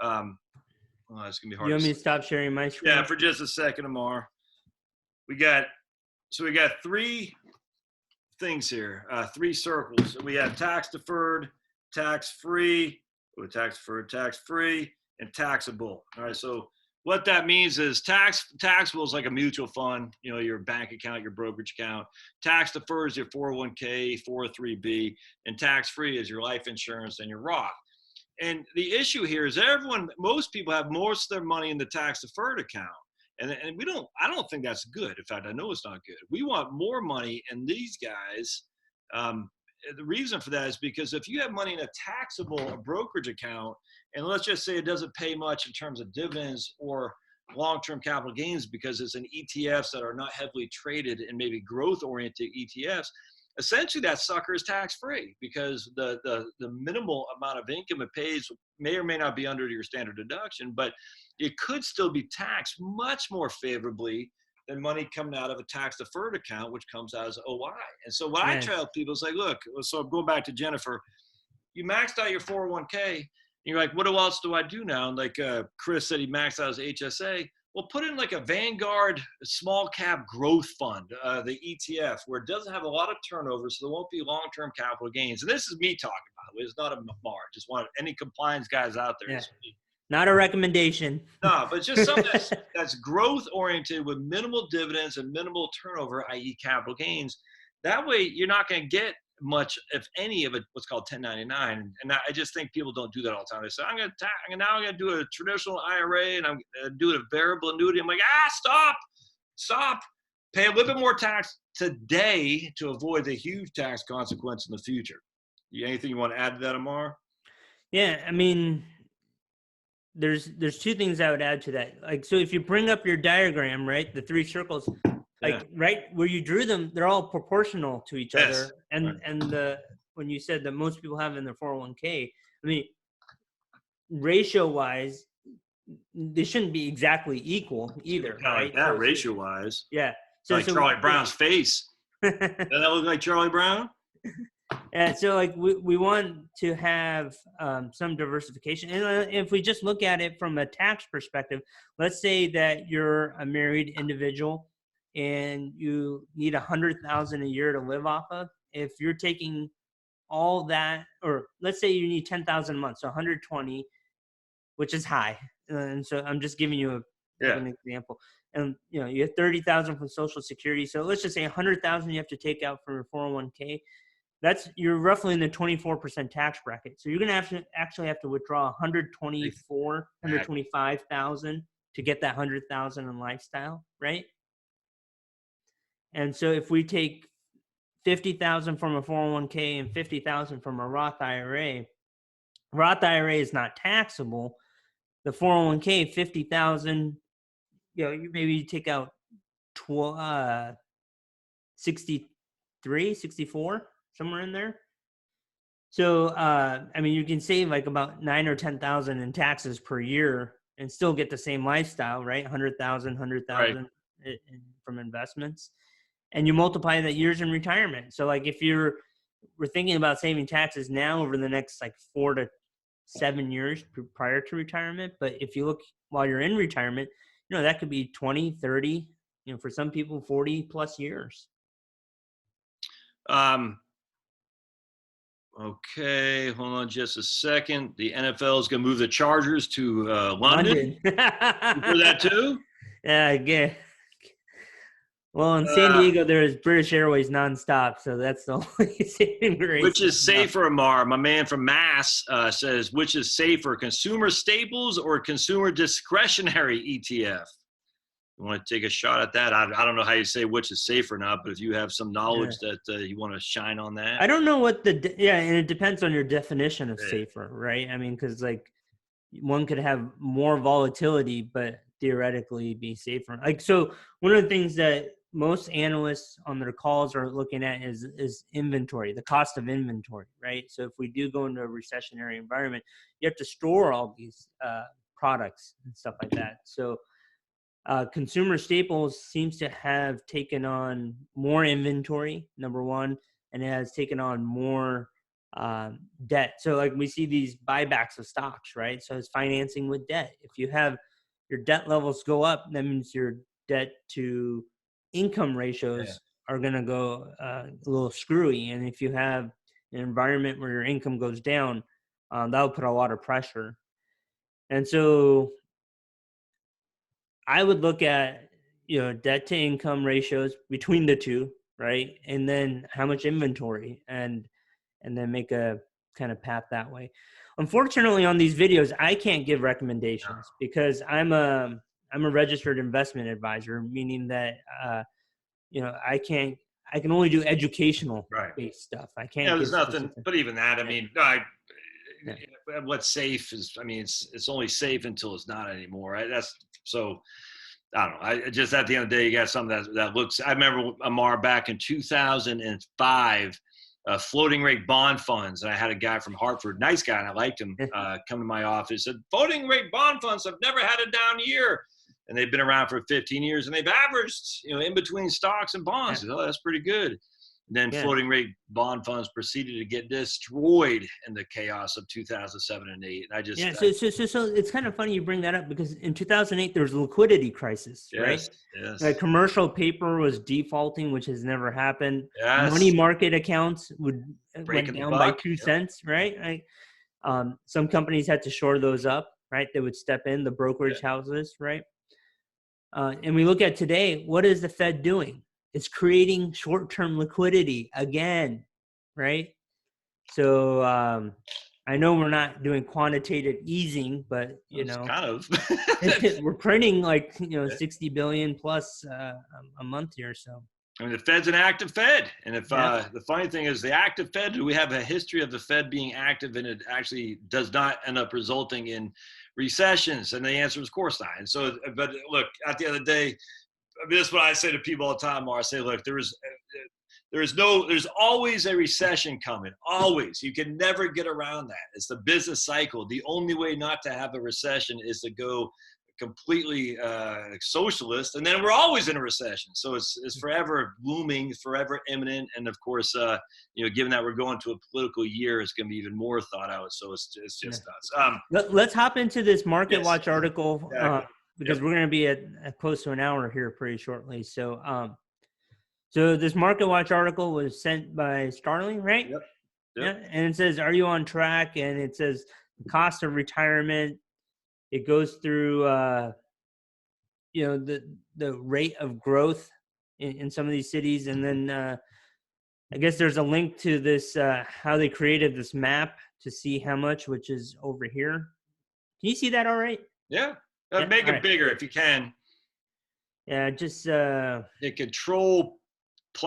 It's gonna be hard. You want me to stop sharing my screen? Yeah, for just a second, Amar. We got 3 things here, 3 circles. We have tax deferred, tax free, and taxable. All right. So what that means is taxable is like a mutual fund, your bank account, your brokerage account. Tax deferred is your 401k, 403b, and tax free is your life insurance and your Roth. And the issue here is most people have most of their money in the tax deferred account. And I don't think that's good. In fact, I know it's not good. We want more money in these guys. The reason for that is because if you have money in a taxable brokerage account, and let's just say it doesn't pay much in terms of dividends or long-term capital gains because it's in ETFs that are not heavily traded and maybe growth-oriented ETFs, essentially that sucker is tax-free because the minimal amount of income it pays may or may not be under your standard deduction, but it could still be taxed much more favorably than money coming out of a tax-deferred account, which comes out as OI. And so what I tell people is like, look, so going back to Jennifer, you maxed out your 401k, and you're like, what else do I do now? And like Chris said, he maxed out his HSA. Well, put in like a Vanguard small cap growth fund, the ETF, where it doesn't have a lot of turnover, so there won't be long-term capital gains. And this is me talking, by the way. It's not a Amar. Just want any compliance guys out there. Yeah. Not a recommendation. No, but just something that's growth-oriented with minimal dividends and minimal turnover, i.e. capital gains. That way, you're not going to get much, if any, of it, what's called 1099. And I just think people don't do that all the time. They say, I'm going to do a traditional IRA and I'm going to do a variable annuity. I'm like, stop. Pay a little bit more tax today to avoid the huge tax consequence in the future. Anything you want to add to that, Amar? Yeah, I mean, there's 2 things I would add to that. Like, so if you bring up your diagram, right, the 3 circles, like right where you drew them, they're all proportional to each other. And when you said that most people have in their 401k, I mean, ratio wise, they shouldn't be exactly equal either. Right? Like ratio wise. Yeah. So Charlie Brown's face. Doesn't that look like Charlie Brown? Yeah, so like we want to have some diversification. And if we just look at it from a tax perspective, let's say that you're a married individual and you need $100,000 a year to live off of. If you're taking all that, or let's say you need $10,000 a month, so 120, which is high. And so I'm just giving you an example. And you have 30,000 from Social Security. So let's just say 100,000 you have to take out from your 401k. You're roughly in the 24% tax bracket. So you're going to actually have to withdraw 125,000 to get that 100,000 in lifestyle, right? And so if we take 50,000 from a 401k and 50,000 from a Roth IRA is not taxable. The 401k, 50,000, you maybe take out 63, 64, somewhere in there. So, I mean, you can save like about 9 or 10,000 in taxes per year and still get the same lifestyle, right? 100,000 from investments. And you multiply that years in retirement. So like if we're thinking about saving taxes now over the next like 4 to 7 years prior to retirement. But if you look while you're in retirement, that could be 20, 30, for some people, 40 plus years. Okay, hold on just a second. The NFL is going to move the Chargers to London. You heard that too? Yeah, again. Well, in San Diego, there's British Airways nonstop, so that's the only saving grace. Which is safer, Amar? My man from Mass says, which is safer, consumer staples or consumer discretionary ETF? You want to take a shot at that? I don't know how you say which is safer or not, but if you have some knowledge that you want to shine on that. I don't know what and it depends on your definition of safer, right? I mean, because like one could have more volatility, but theoretically be safer. Like, so one of the things that most analysts on their calls are looking at is inventory, the cost of inventory, right? So if we do go into a recessionary environment, you have to store all these products and stuff like that. So consumer staples seems to have taken on more inventory, number one, and it has taken on more debt. So like we see these buybacks of stocks, right? So it's financing with debt. If you have your debt levels go up, that means your debt to income ratios are going to go a little screwy. And if you have an environment where your income goes down, that will put a lot of pressure. And so I would look at, debt to income ratios between the two, right? And then how much inventory and then make a kind of path that way. Unfortunately, on these videos, I can't give recommendations because I'm a registered investment advisor, meaning that, I can only do educational based stuff. I can't. There's nothing, but even that, I mean, what's safe is, I mean, it's only safe until it's not anymore. Right? That's so. I don't know. I just at the end of the day, you got something that looks. I remember Amar back in 2005, floating rate bond funds, and I had a guy from Hartford, nice guy, and I liked him, come to my office. Said floating rate bond funds have never had a down year, and they've been around for 15 years, and they've averaged, in between stocks and bonds. Yeah. Oh, that's pretty good. And then floating rate bond funds proceeded to get destroyed in the chaos of 2007 and 8. And I just so it's kind of funny you bring that up because in 2008 there was a liquidity crisis, right? Yes. Like commercial paper was defaulting, which has never happened. Yes. Money market accounts went down by 2 cents, right? Like, some companies had to shore those up, right? They would step in, the brokerage houses, right? And we look at today, what is the Fed doing? It's creating short-term liquidity again, right? So I know we're not doing quantitative easing, but kind of we're printing like 60 billion plus a month here. So I mean, the Fed's an active Fed, and if the funny thing is, the active Fed, do we have a history of the Fed being active, and it actually does not end up resulting in recessions? And the answer is, of course not. And so, but look, at the end of the day. I mean, that's what I say to people all the time. I say, look, there's always a recession coming. Always. You can never get around that. It's the business cycle. The only way not to have a recession is to go completely socialist, and then we're always in a recession. So it's forever looming, forever imminent, and of course, given that we're going to a political year, it's going to be even more thought out. So it's just nuts. Let's hop into this Market Watch article. Exactly. Because we're going to be at close to an hour here pretty shortly. So, so this Market Watch article was sent by Starling, right? Yep. Yeah. And it says, "Are you on track?" And it says the cost of retirement. It goes through, the rate of growth in some of these cities, and then I guess there's a link to this how they created this map to see how much, which is over here. Can you see that all right? Yeah. Make it bigger if you can. Yeah, just hit Control +.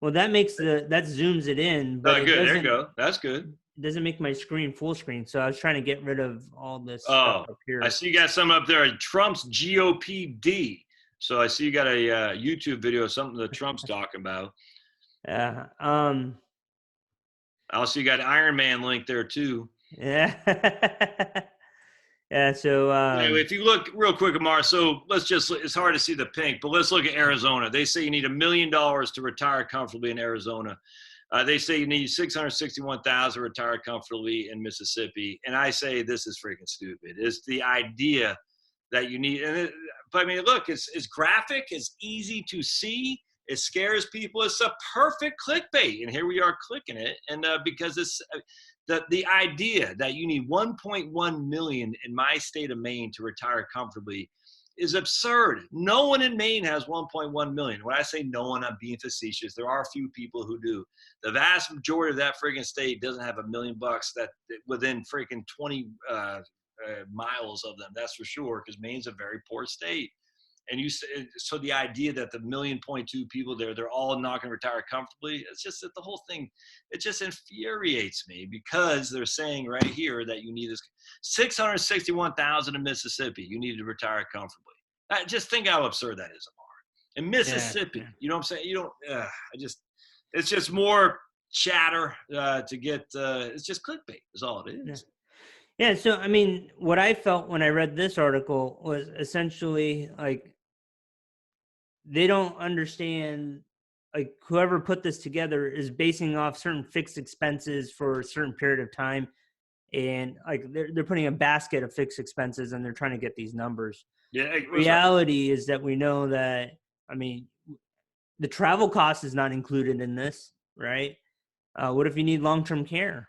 Well, that zooms it in. But good. There you go. That's good. It doesn't make my screen full screen, so I was trying to get rid of all this stuff up here. I see you got some up there. Trump's GOP-D. So I see you got a YouTube video of something that Trump's talking about. Yeah. Also, you got an Iron Man link there too. Yeah. Yeah, so anyway, if you look real quick, Amar, so it's hard to see the pink, but let's look at Arizona. They say you need $1 million to retire comfortably in Arizona. They say you need 661,000 to retire comfortably in Mississippi. And I say this is freaking stupid. It's the idea that you need. But I mean, look, it's graphic. It's easy to see. It scares people. It's a perfect clickbait. And here we are clicking it. And because it's the idea that you need 1.1 million in my state of Maine to retire comfortably is absurd. No one in Maine has 1.1 million. When I say no one, I'm being facetious. There are a few people who do. The vast majority of that friggin' state doesn't have $1 million that within freaking 20 miles of them. That's for sure, because Maine's a very poor state. And so the idea that the 1.2 million people there, they're all not going to retire comfortably. It's just that the whole thing, it just infuriates me, because they're saying right here that you need this 661,000 in Mississippi. You need to retire comfortably. Just think how absurd that is, Amar. In Mississippi, Yeah. You know what I'm saying? You don't. It's just more chatter to get. It's just clickbait. Is all it is. Yeah. So, I mean, what I felt when I read this article was essentially like, they don't understand, like, whoever put this together is basing off certain fixed expenses for a certain period of time. And like, they're putting a basket of fixed expenses and they're trying to get these numbers. Yeah. Reality is that we know that, I mean, the travel cost is not included in this, right? What if you need long-term care?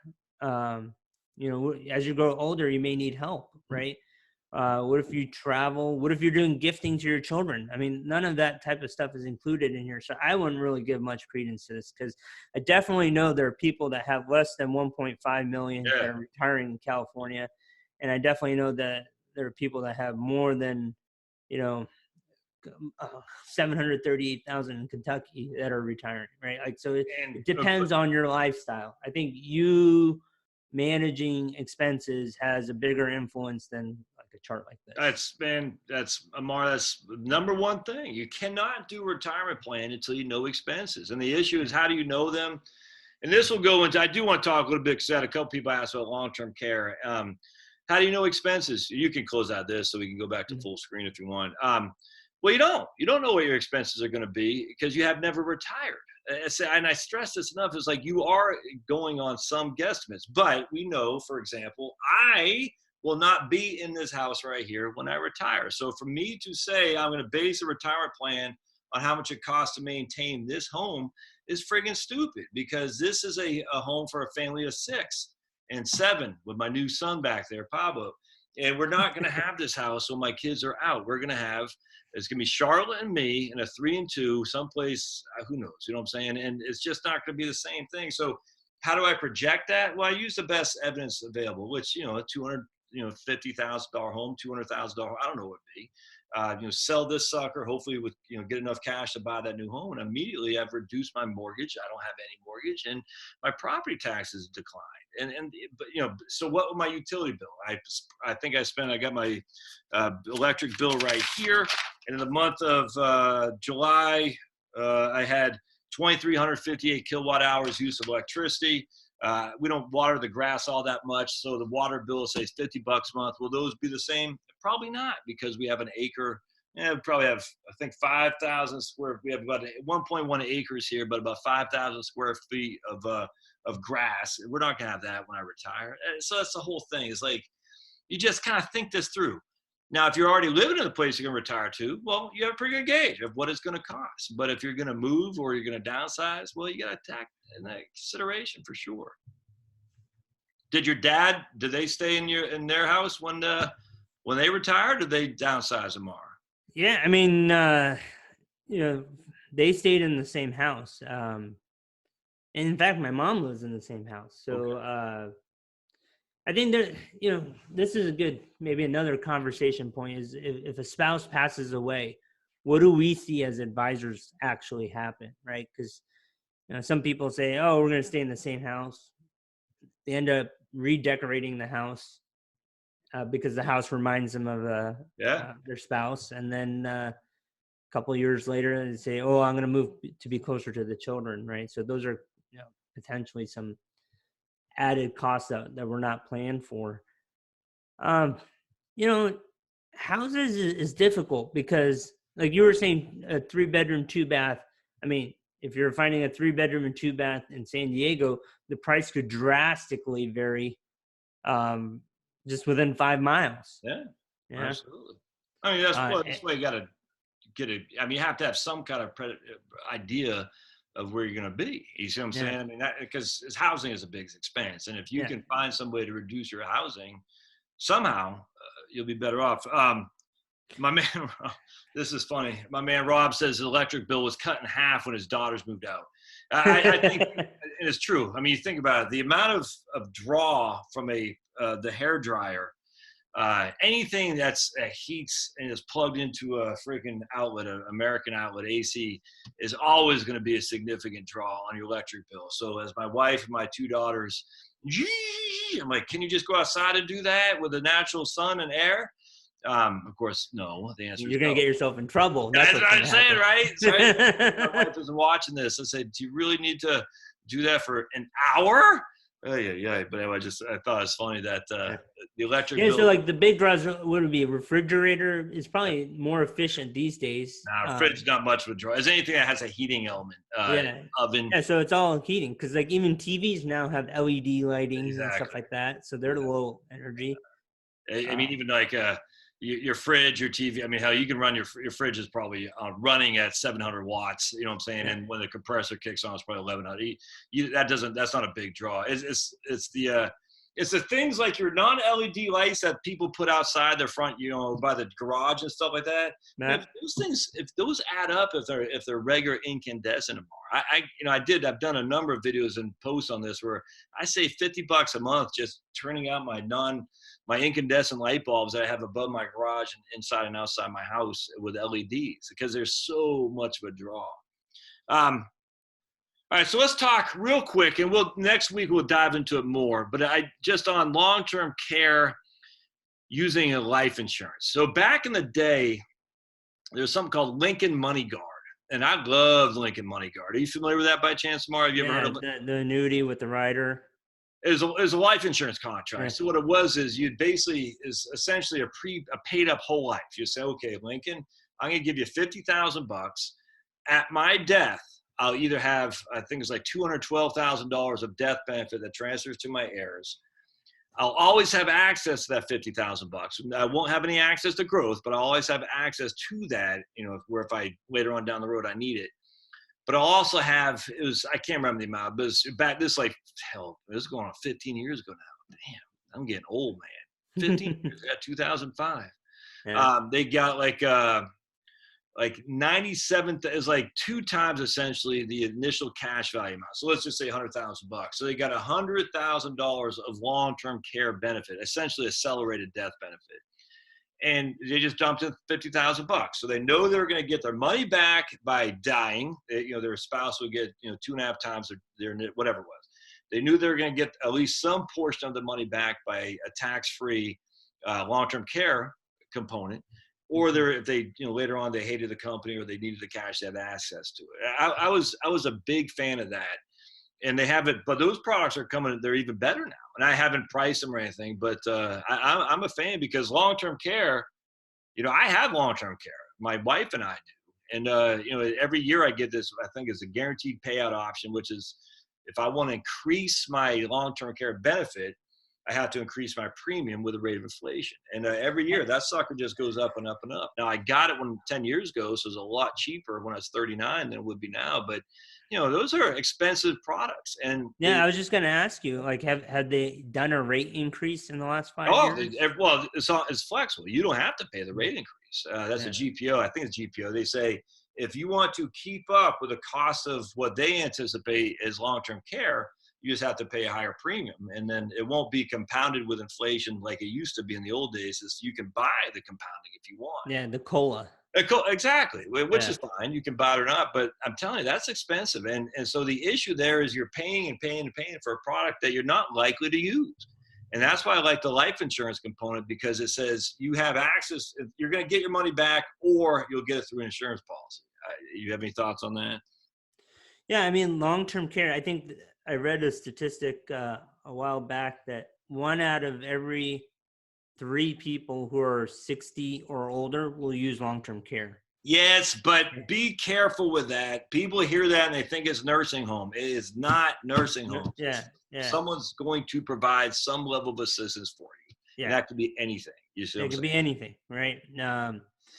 You know, as you grow older, you may need help, right? What if you travel? What if you're doing gifting to your children? I mean, none of that type of stuff is included in here. So I wouldn't really give much credence to this, because I definitely know there are people that have less than 1.5 million that are retiring in California. And I definitely know that there are people that have more than, 738,000 in Kentucky that are retiring, right? Like, so it depends on your lifestyle. I think you managing expenses has a bigger influence than like a chart like this. That's Amar. That's the number one thing. You cannot do a retirement plan until you know expenses. And the issue is, how do you know them? And this will go into, I do want to talk a little bit, because I had a couple people ask about long-term care. How do you know expenses? You can close out this so we can go back to full screen if you want. Well, you don't know what your expenses are going to be, because you have never retired. And I stress this enough, is like, you are going on some guesstimates, but we know, for example, I will not be in this house right here when I retire. So for me to say I'm going to base a retirement plan on how much it costs to maintain this home is friggin' stupid, because this is a home for a family of 6 and 7 with my new son back there, Pablo. And we're not going to have this house when my kids are out. It's going to be Charlotte and me in a 3 and 2 someplace, who knows, you know what I'm saying? And it's just not going to be the same thing. So how do I project that? Well, I use the best evidence available, which, a $250,000 home, $200,000, I don't know what it'd be. Sell this sucker, hopefully with, get enough cash to buy that new home. And immediately I've reduced my mortgage. I don't have any mortgage, and my property taxes decline. So what was my utility bill? I think I got my electric bill right here. And in the month of July, I had 2,358 kilowatt hours use of electricity. We don't water the grass all that much, so the water bill says $50 a month. Will those be the same? Probably not, because we have an acre. We probably have, I think, 5,000 square. We have about 1.1 acres here, but about 5,000 square feet of grass. We're not gonna have that when I retire. So that's the whole thing. It's like, you just kind of think this through. Now, if you're already living in the place you're going to retire to, well, you have a pretty good gauge of what it's going to cost. But if you're going to move or you're going to downsize, well, you got to take that consideration for sure. Did they stay in their house when they retired, or did they downsize, Amar? Yeah, I mean, they stayed in the same house. And in fact, my mom lives in the same house. So, okay. I think that, this is maybe another conversation point, is if a spouse passes away, what do we see as advisors actually happen, right? Because some people say, oh, we're going to stay in the same house. They end up redecorating the house because the house reminds them of their spouse. And then a couple of years later, they say, oh, I'm going to move to be closer to the children, right? So those are potentially some added costs that we're not planned for. Houses is difficult, because like you were saying, a 3-bedroom, 2-bath. I mean, if you're finding a 3-bedroom and 2-bath in San Diego, the price could drastically vary just within 5 miles. Yeah, Yeah. absolutely. I mean, that's Uh, well, that's why you got to get it. I mean, you have to have some kind of idea of where you're going to be. You see what I'm yeah. saying? I mean, because housing is a big expense, and if you Yeah. can find some way to reduce your housing, somehow you'll be better off. My man, this is funny. My man Rob says his electric bill was cut in half when his daughters moved out. I think and it's true. I mean, you think about it, the amount of draw from the hair dryer, anything that's heats and is plugged into a freaking outlet, an American outlet AC, is always going to be a significant draw on your electric bill. So as my wife and my 2 daughters, I'm like, can you just go outside and do that with the natural sun and air? Of course, no. The answer is You're going to no. get yourself in trouble. That's That's what I'm saying, right? Sorry, my right? wife isn't watching this. I said, do you really need to do that for an hour? Oh, yeah. But anyway, I thought it's funny that the electric Yeah, bill. so like the big draws would be a refrigerator is probably more efficient these days. Fridge not much of a draw. Is anything that has a heating element? Oven. Yeah, so it's all heating because like even TVs now have LED lighting and stuff Exactly. like that, so they're low energy. I mean, even like your fridge, your TV. I mean, hell, you can run your fridge is probably running at 700 watts. You know what I'm saying? And when the compressor kicks on, it's probably 1100. That's not a big draw. It's the things like your non-LED lights that people put outside their front, by the garage and stuff like that. Yeah. If those add up, if they're regular incandescent, I've done a number of videos and posts on this where I say $50 a month just turning out my incandescent light bulbs that I have above my garage and inside and outside my house with LEDs because there's so much of a draw. All right, so let's talk real quick, and next week we'll dive into it more. But just on long-term care using a life insurance. So back in the day, there's something called Lincoln Money Guard, and I loved Lincoln Money Guard. Are you familiar with that by chance, Amar? Have you ever heard of it? The annuity with the rider? It was a life insurance contract. Yeah. So what it was is is essentially a paid up whole life. You say, okay, Lincoln, I'm going to give you $50,000. At my death, I'll either have, I think it's like $212,000 of death benefit that transfers to my heirs. I'll always have access to that $50,000. I won't have any access to growth, but I'll always have access to that, where if I later on down the road I need it. But I'll also have, I can't remember the amount, but this is going on 15 years ago now. Damn, I'm getting old, man. 15 years, I got 2005. Yeah. They got like 97 is like 2 times essentially the initial cash value amount. So let's just say $100,000. So they got $100,000 of long-term care benefit, essentially accelerated death benefit. And they just dumped in $50,000. So they know they're going to get their money back by dying. Their spouse will get 2.5 times their whatever it was. They knew they were going to get at least some portion of the money back by a tax-free long-term care component. Or if they later on they hated the company or they needed the cash, they had access to it. I was a big fan of that. And they have it, but those products are coming. They're even better now. And I haven't priced them or anything, but I'm a fan because long-term care, I have long-term care. My wife and I do. And, every year I get this, I think it's a guaranteed payout option, which is if I want to increase my long-term care benefit, I have to increase my premium with the rate of inflation. And every year that sucker just goes up and up and up. Now I got it 10 years ago, so it's a lot cheaper when I was 39 than it would be now. But those are expensive products. And I was just going to ask you, like, have they done a rate increase in the last 5 years? Well, it's flexible. You don't have to pay the rate increase. That's a GPO. I think it's GPO. They say if you want to keep up with the cost of what they anticipate as long-term care, you just have to pay a higher premium, and then it won't be compounded with inflation like it used to be in the old days. You can buy the compounding if you want. Yeah, the COLA. Exactly, which is fine. You can buy it or not, but I'm telling you, that's expensive. And so the issue there is you're paying and paying and paying for a product that you're not likely to use. And that's why I like the life insurance component, because it says you have access. You're going to get your money back, or you'll get it through an insurance policy. You have any thoughts on that? Yeah, I mean, long-term care, I think I read a statistic a while back that 1 out of every 3 people who are 60 or older will use long-term care. Yes, but be careful with that. People hear that and they think it's nursing home. It is not nursing home. Yeah, yeah. Someone's going to provide some level of assistance for you. Yeah. And that could be anything. You see what I'm It could saying? be anything, right?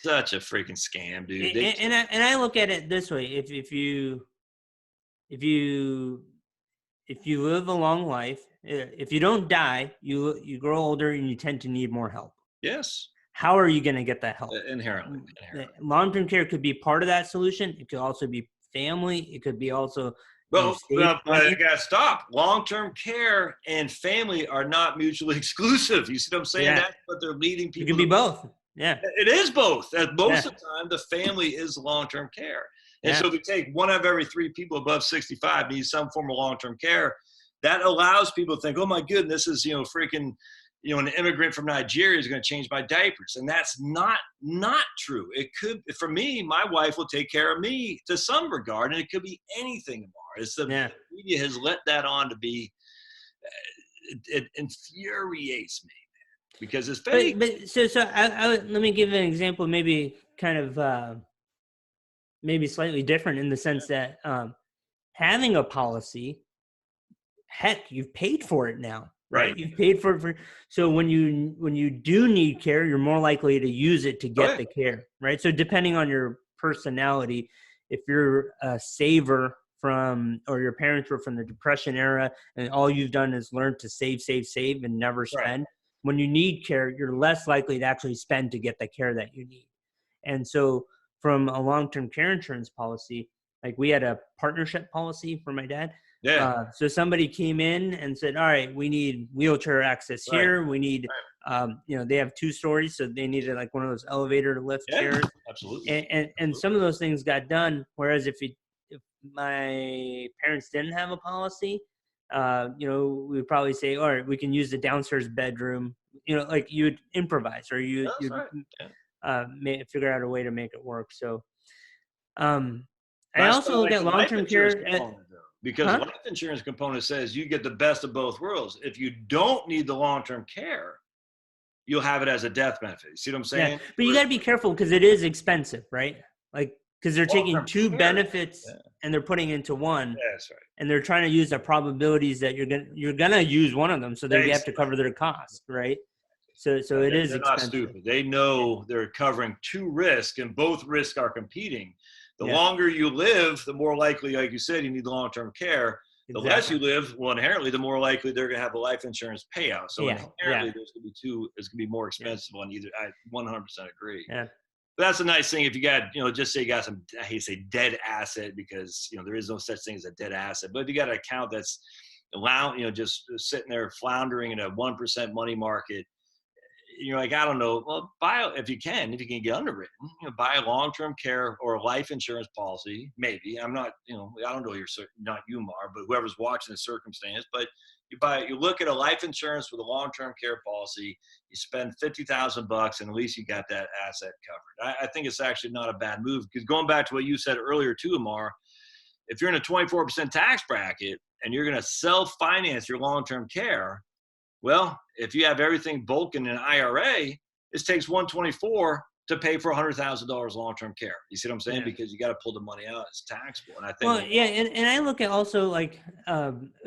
Such a freaking scam, dude. And I look at it this way: if you live a long life, if you don't die, you grow older and you tend to need more help. Yes. How are you going to get that help? Inherently. Long-term care could be part of that solution. It could also be family. It could be also. Well, I got to stop. Long-term care and family are not mutually exclusive. You see what I'm saying? Yeah. That's what they're leading people. It could be both. Yeah. It is both. Most of the time, the family is long-term care. And so if we take one of every 3 people above 65 needs some form of long-term care, that allows people to think, oh my goodness, this is, freaking, an immigrant from Nigeria is going to change my diapers. And that's not true. It could, for me, my wife will take care of me to some regard, and it could be anything, Amar. It's the media has let that on to be, it infuriates me, man, because it's fake. But so let me give an example, maybe kind of, maybe slightly different in the sense that having a policy, heck, you've paid for it now. Right. You've paid for it. So when you do need care, you're more likely to use it to get the care. Right. So depending on your personality, if you're a saver or your parents were from the Depression era and all you've done is learn to save and never spend, when you need care, you're less likely to actually spend to get the care that you need. And so from a long-term care insurance policy, like we had a partnership policy for my dad. Yeah. So somebody came in and said, all right, we need wheelchair access here. We need, they have 2 stories. So they needed like one of those elevator lift chairs. Absolutely. And some of those things got done. Whereas if my parents didn't have a policy, we would probably say, all right, we can use the downstairs bedroom, like you would improvise or you'd figure out a way to make it work. So, I also look at long-term care because life insurance component says you get the best of both worlds. If you don't need the long-term care, you'll have it as a death benefit. You see what I'm saying? Yeah, but you got to be careful because it is expensive, right? Like, because they're taking 2 benefits and they're putting into one. Yeah, that's right. And they're trying to use the probabilities that you're gonna use one of them, so they have to cover their cost, right? So it is expensive. Not stupid. They know they're covering 2 risks, and both risks are competing. The longer you live, the more likely, like you said, you need long-term care. The less you live, well, inherently, the more likely they're going to have a life insurance payout. So inherently, there's going to be more expensive on either. I 100% agree. Yeah. But that's a nice thing if you got, just say you got some, I hate to say dead asset because, there is no such thing as a dead asset. But if you got an account that's just sitting there floundering in a 1% money market, you're like, I don't know. Well, if you can get underwritten, buy a long-term care or a life insurance policy. Maybe I'm not, I don't know not you, Mar, but whoever's watching the circumstance. But you look at a life insurance with a long-term care policy. You spend $50,000, and at least you got that asset covered. I think it's actually not a bad move because going back to what you said earlier too, Amar, if you're in a 24% tax bracket and you're going to self-finance your long-term care. Well, if you have everything bulk in an IRA, this takes 124 to pay for $100,000 long-term care. You see what I'm saying? Yeah. Because you got to pull the money out. It's taxable. And I think. Well, yeah, and I look at also like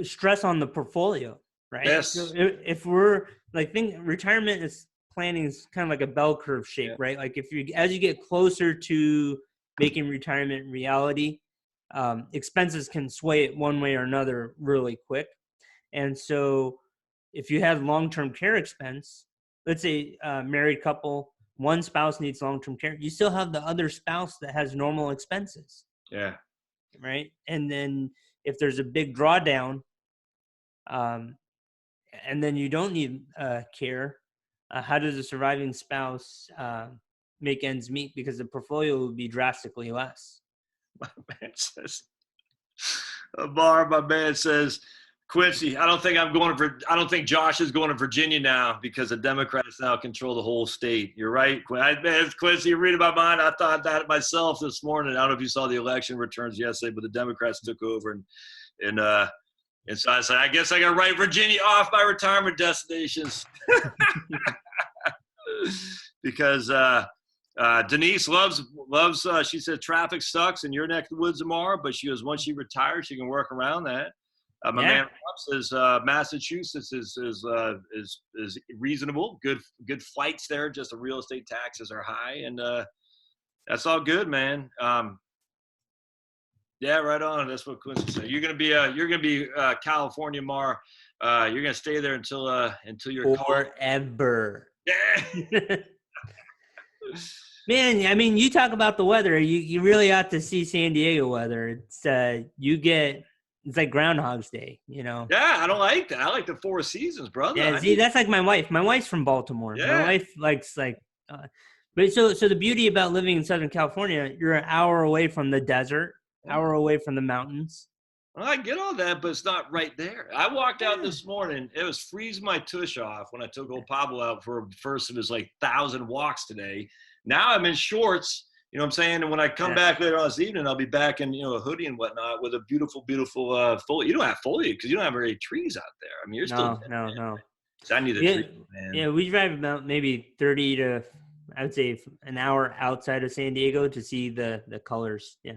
stress on the portfolio, right? Yes. So if we're like, retirement planning is kind of like a bell curve shape, right? Like as you get closer to making retirement reality, expenses can sway it one way or another really quick, and so. If you have long-term care expense, let's say a married couple, one spouse needs long-term care, you still have the other spouse that has normal expenses. Yeah. Right. And then if there's a big drawdown, and then you don't need care, how does a surviving spouse make ends meet? Because the portfolio would be drastically less. My man says, Quincy, I don't think Josh is going to Virginia now because the Democrats now control the whole state. You're right. Quincy, you read about mine. I thought that myself this morning. I don't know if you saw the election returns yesterday, but the Democrats took over and so I said, I guess I got to write Virginia off my retirement destinations because Denise loves loves, she said traffic sucks in your neck of the woods, Amar, but she goes, once she retires, she can work around that. My man says Massachusetts is reasonable. Good flights there. Just the real estate taxes are high, and that's all good, man. Yeah, right on. That's what Quincy said. You're gonna be California, Mar. You're gonna stay there until you're forever. Yeah. Man, I mean, you talk about the weather. You really ought to see San Diego weather. It's it's like Groundhog's Day, you know. Yeah, I don't like that. I like the Four Seasons, brother. Yeah, see, that's like my wife. My wife's from Baltimore. Yeah. My wife likes but so the beauty about living in Southern California, you're an hour away from the desert, hour away from the mountains. Well, I get all that, but it's not right there. I walked out this morning. It was freezing my tush off when I took old Pablo out for the first of his 1,000 walks today. Now I'm in shorts, you know what I'm saying? And when I come back later on this evening, I'll be back in, a hoodie and whatnot with a beautiful, beautiful foliage. You don't have foliage because you don't have very trees out there. I mean, you're still no. So I need a tree, man. Yeah, we drive about maybe 30 to, I would say, an hour outside of San Diego to see the colors. Yeah.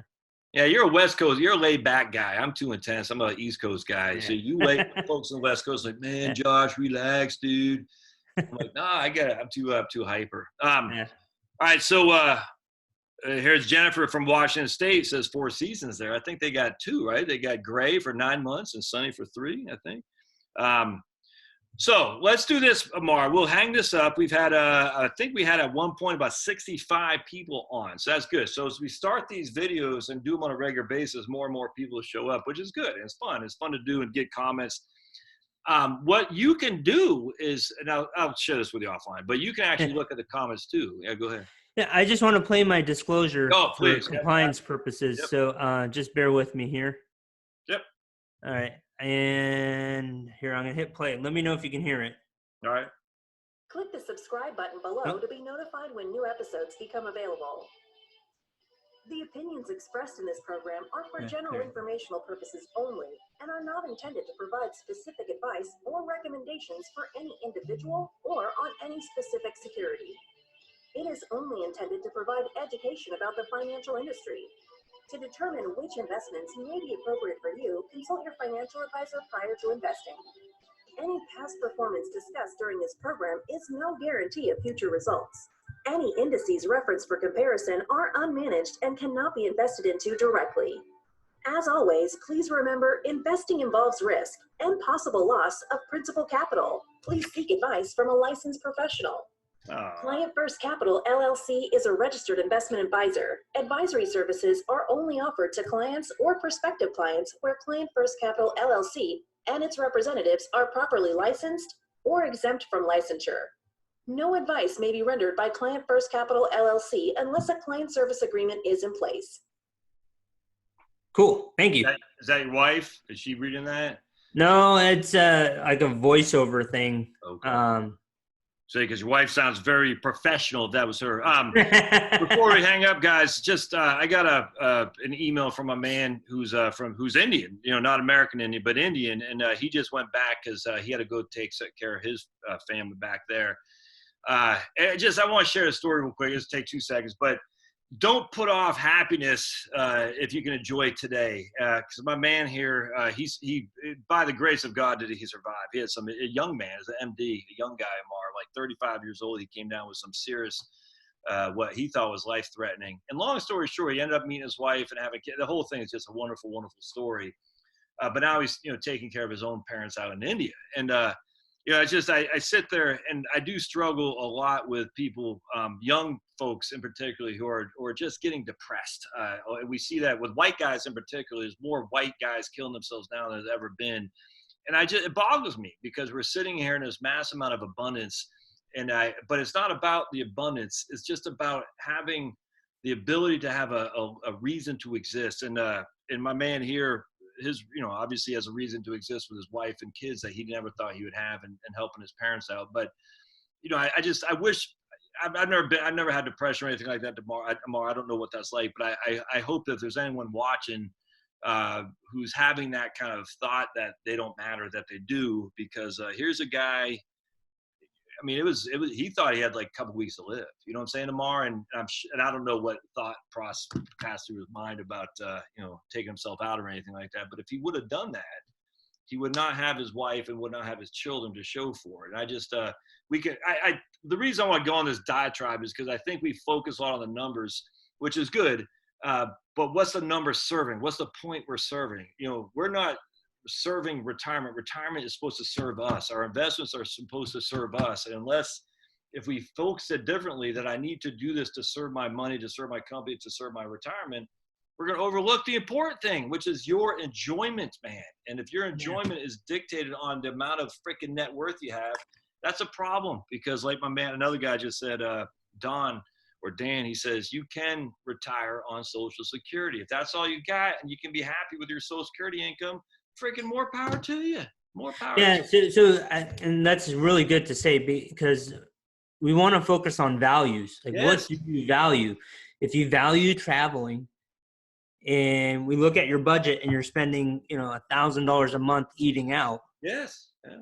Yeah, you're a West Coast. You're a laid back guy. I'm too intense. I'm an East Coast guy. Yeah. So you folks on the West Coast like, man, Josh, relax, dude. I'm like, nah, I get it. I'm too hyper. All right, so here's Jennifer from Washington State says Four Seasons there. I think they got 2, right? They got gray for 9 months and sunny for 3, I think. So let's do this, Amar. We'll hang this up. We've had, I think we had at one point about 65 people on. So that's good. So as we start these videos and do them on a regular basis, more and more people show up, which is good. It's fun. It's fun to do and get comments. What you can do is, and I'll share this with you offline, but you can actually look at the comments too. Yeah, go ahead. Yeah, I just want to play my disclosure for please. compliance purposes. Yep. So just bear with me here. Yep. All right. And here, I'm going to hit play. Let me know if you can hear it. All right. Click the subscribe button below to be notified when new episodes become available. The opinions expressed in this program are for general informational purposes only and are not intended to provide specific advice or recommendations for any individual or on any specific security. It is only intended to provide education about the financial industry. To determine which investments may be appropriate for you, consult your financial advisor prior to investing. Any past performance discussed during this program is no guarantee of future results. Any indices referenced for comparison are unmanaged and cannot be invested into directly. As always, please remember, investing involves risk and possible loss of principal capital. Please seek advice from a licensed professional. Client First Capital, LLC is a registered investment advisor. Advisory services are only offered to clients or prospective clients where Client First Capital, LLC and its representatives are properly licensed or exempt from licensure. No advice may be rendered by Client First Capital, LLC unless a client service agreement is in place. Cool. Thank you. Is that your wife? Is she reading that? No, it's like a voiceover thing. Okay. So, because your wife sounds very professional, if that was her. Before we hang up, guys, just I got an email from a man who's Indian, not American Indian, but Indian, and he just went back because he had to go take care of his family back there. I want to share a story real quick. It'll take 2 seconds, but don't put off happiness if you can enjoy today. Because my man here, he by the grace of God did he survive. He had a young man, as an MD, a young guy, Amar, like 35 years old. He came down with some serious, what he thought was life-threatening. And long story short, he ended up meeting his wife and having kids. The whole thing is just a wonderful, wonderful story. But now he's taking care of his own parents out in India. And it's just I sit there and I do struggle a lot with people, young folks in particular, who are just getting depressed. We see that with white guys in particular. There's more white guys killing themselves now than there's ever been, and it boggles me because we're sitting here in this mass amount of abundance, but it's not about the abundance. It's just about having the ability to have a reason to exist. And my man here, his obviously has a reason to exist with his wife and kids that he never thought he would have, and helping his parents out. But I wish I've never had depression or anything like that. Amar, I don't know what that's like, but I hope that if there's anyone watching who's having that kind of thought that they don't matter, that they do, because here's a guy. mean, it was, he thought he had like a couple weeks to live. You know what I'm saying, Amar? And I don't know what thought process passed through his mind about, you know, taking himself out or anything like that. But if he would have done that, he would not have his wife and would not have his children to show for it. And I just, the reason I want to go on this diatribe is because I think we focus a lot on the numbers, which is good. But what's the number serving? What's the point we're serving? You know, we're not serving retirement. Retirement is supposed to serve us. Our investments are supposed to serve us. And if we focus it differently, that I need to do this to serve my money, to serve my company, to serve my retirement, we're going to overlook the important thing, which is your enjoyment, man. And if your enjoyment is dictated on the amount of freaking net worth you have, that's a problem. Because like my man, another guy just said, Dan, he says, you can retire on Social Security. If that's all you got and you can be happy with your Social Security income, freaking more power to you. More power. Yeah. And that's really good to say, because we want to focus on values. Like, what do you value? If you value traveling, and we look at your budget and you're spending, you know, $1,000 a month eating out. Yes. Yeah.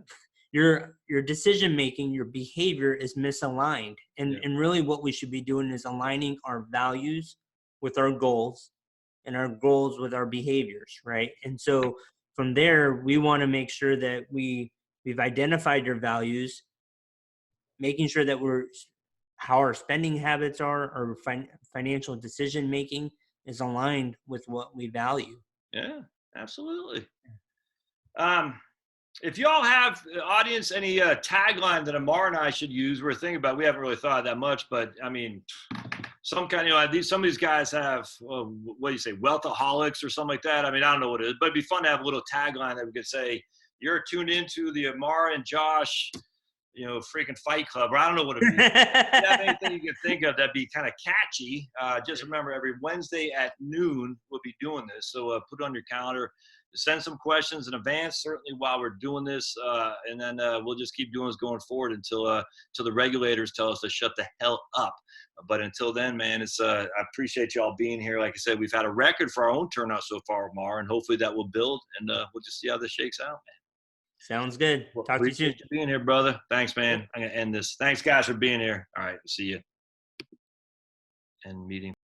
Your decision making, your behavior is misaligned. And really what we should be doing is aligning our values with our goals and our goals with our behaviors, right? And so from there, we want to make sure that we've identified your values, making sure that how our spending habits are, our financial decision making is aligned with what we value. Yeah, absolutely. If y'all have, audience, any tagline that Amar and I should use, we're thinking about, we haven't really thought that much, but I mean, some kind of, you know, some of these guys have, what do you say, wealthaholics or something like that. I mean, I don't know what it is, but it'd be fun to have a little tagline that we could say, you're tuned into the Amar and Josh, you know, freaking Fight Club, or I don't know what it would be. If you have anything you can think of that'd be kind of catchy, just remember every Wednesday at noon, we'll be doing this. So put it on your calendar. Send some questions in advance, certainly while we're doing this, and then we'll just keep doing this going forward until the regulators tell us to shut the hell up. But until then, man, I appreciate y'all being here. Like I said, we've had a record for our own turnout so far, Amar, and hopefully that will build, and we'll just see how this shakes out, man. Sounds good. Talk to you soon. Appreciate you being here, brother. Thanks, man. I'm going to end this. Thanks, guys, for being here. All right. See you. End meeting.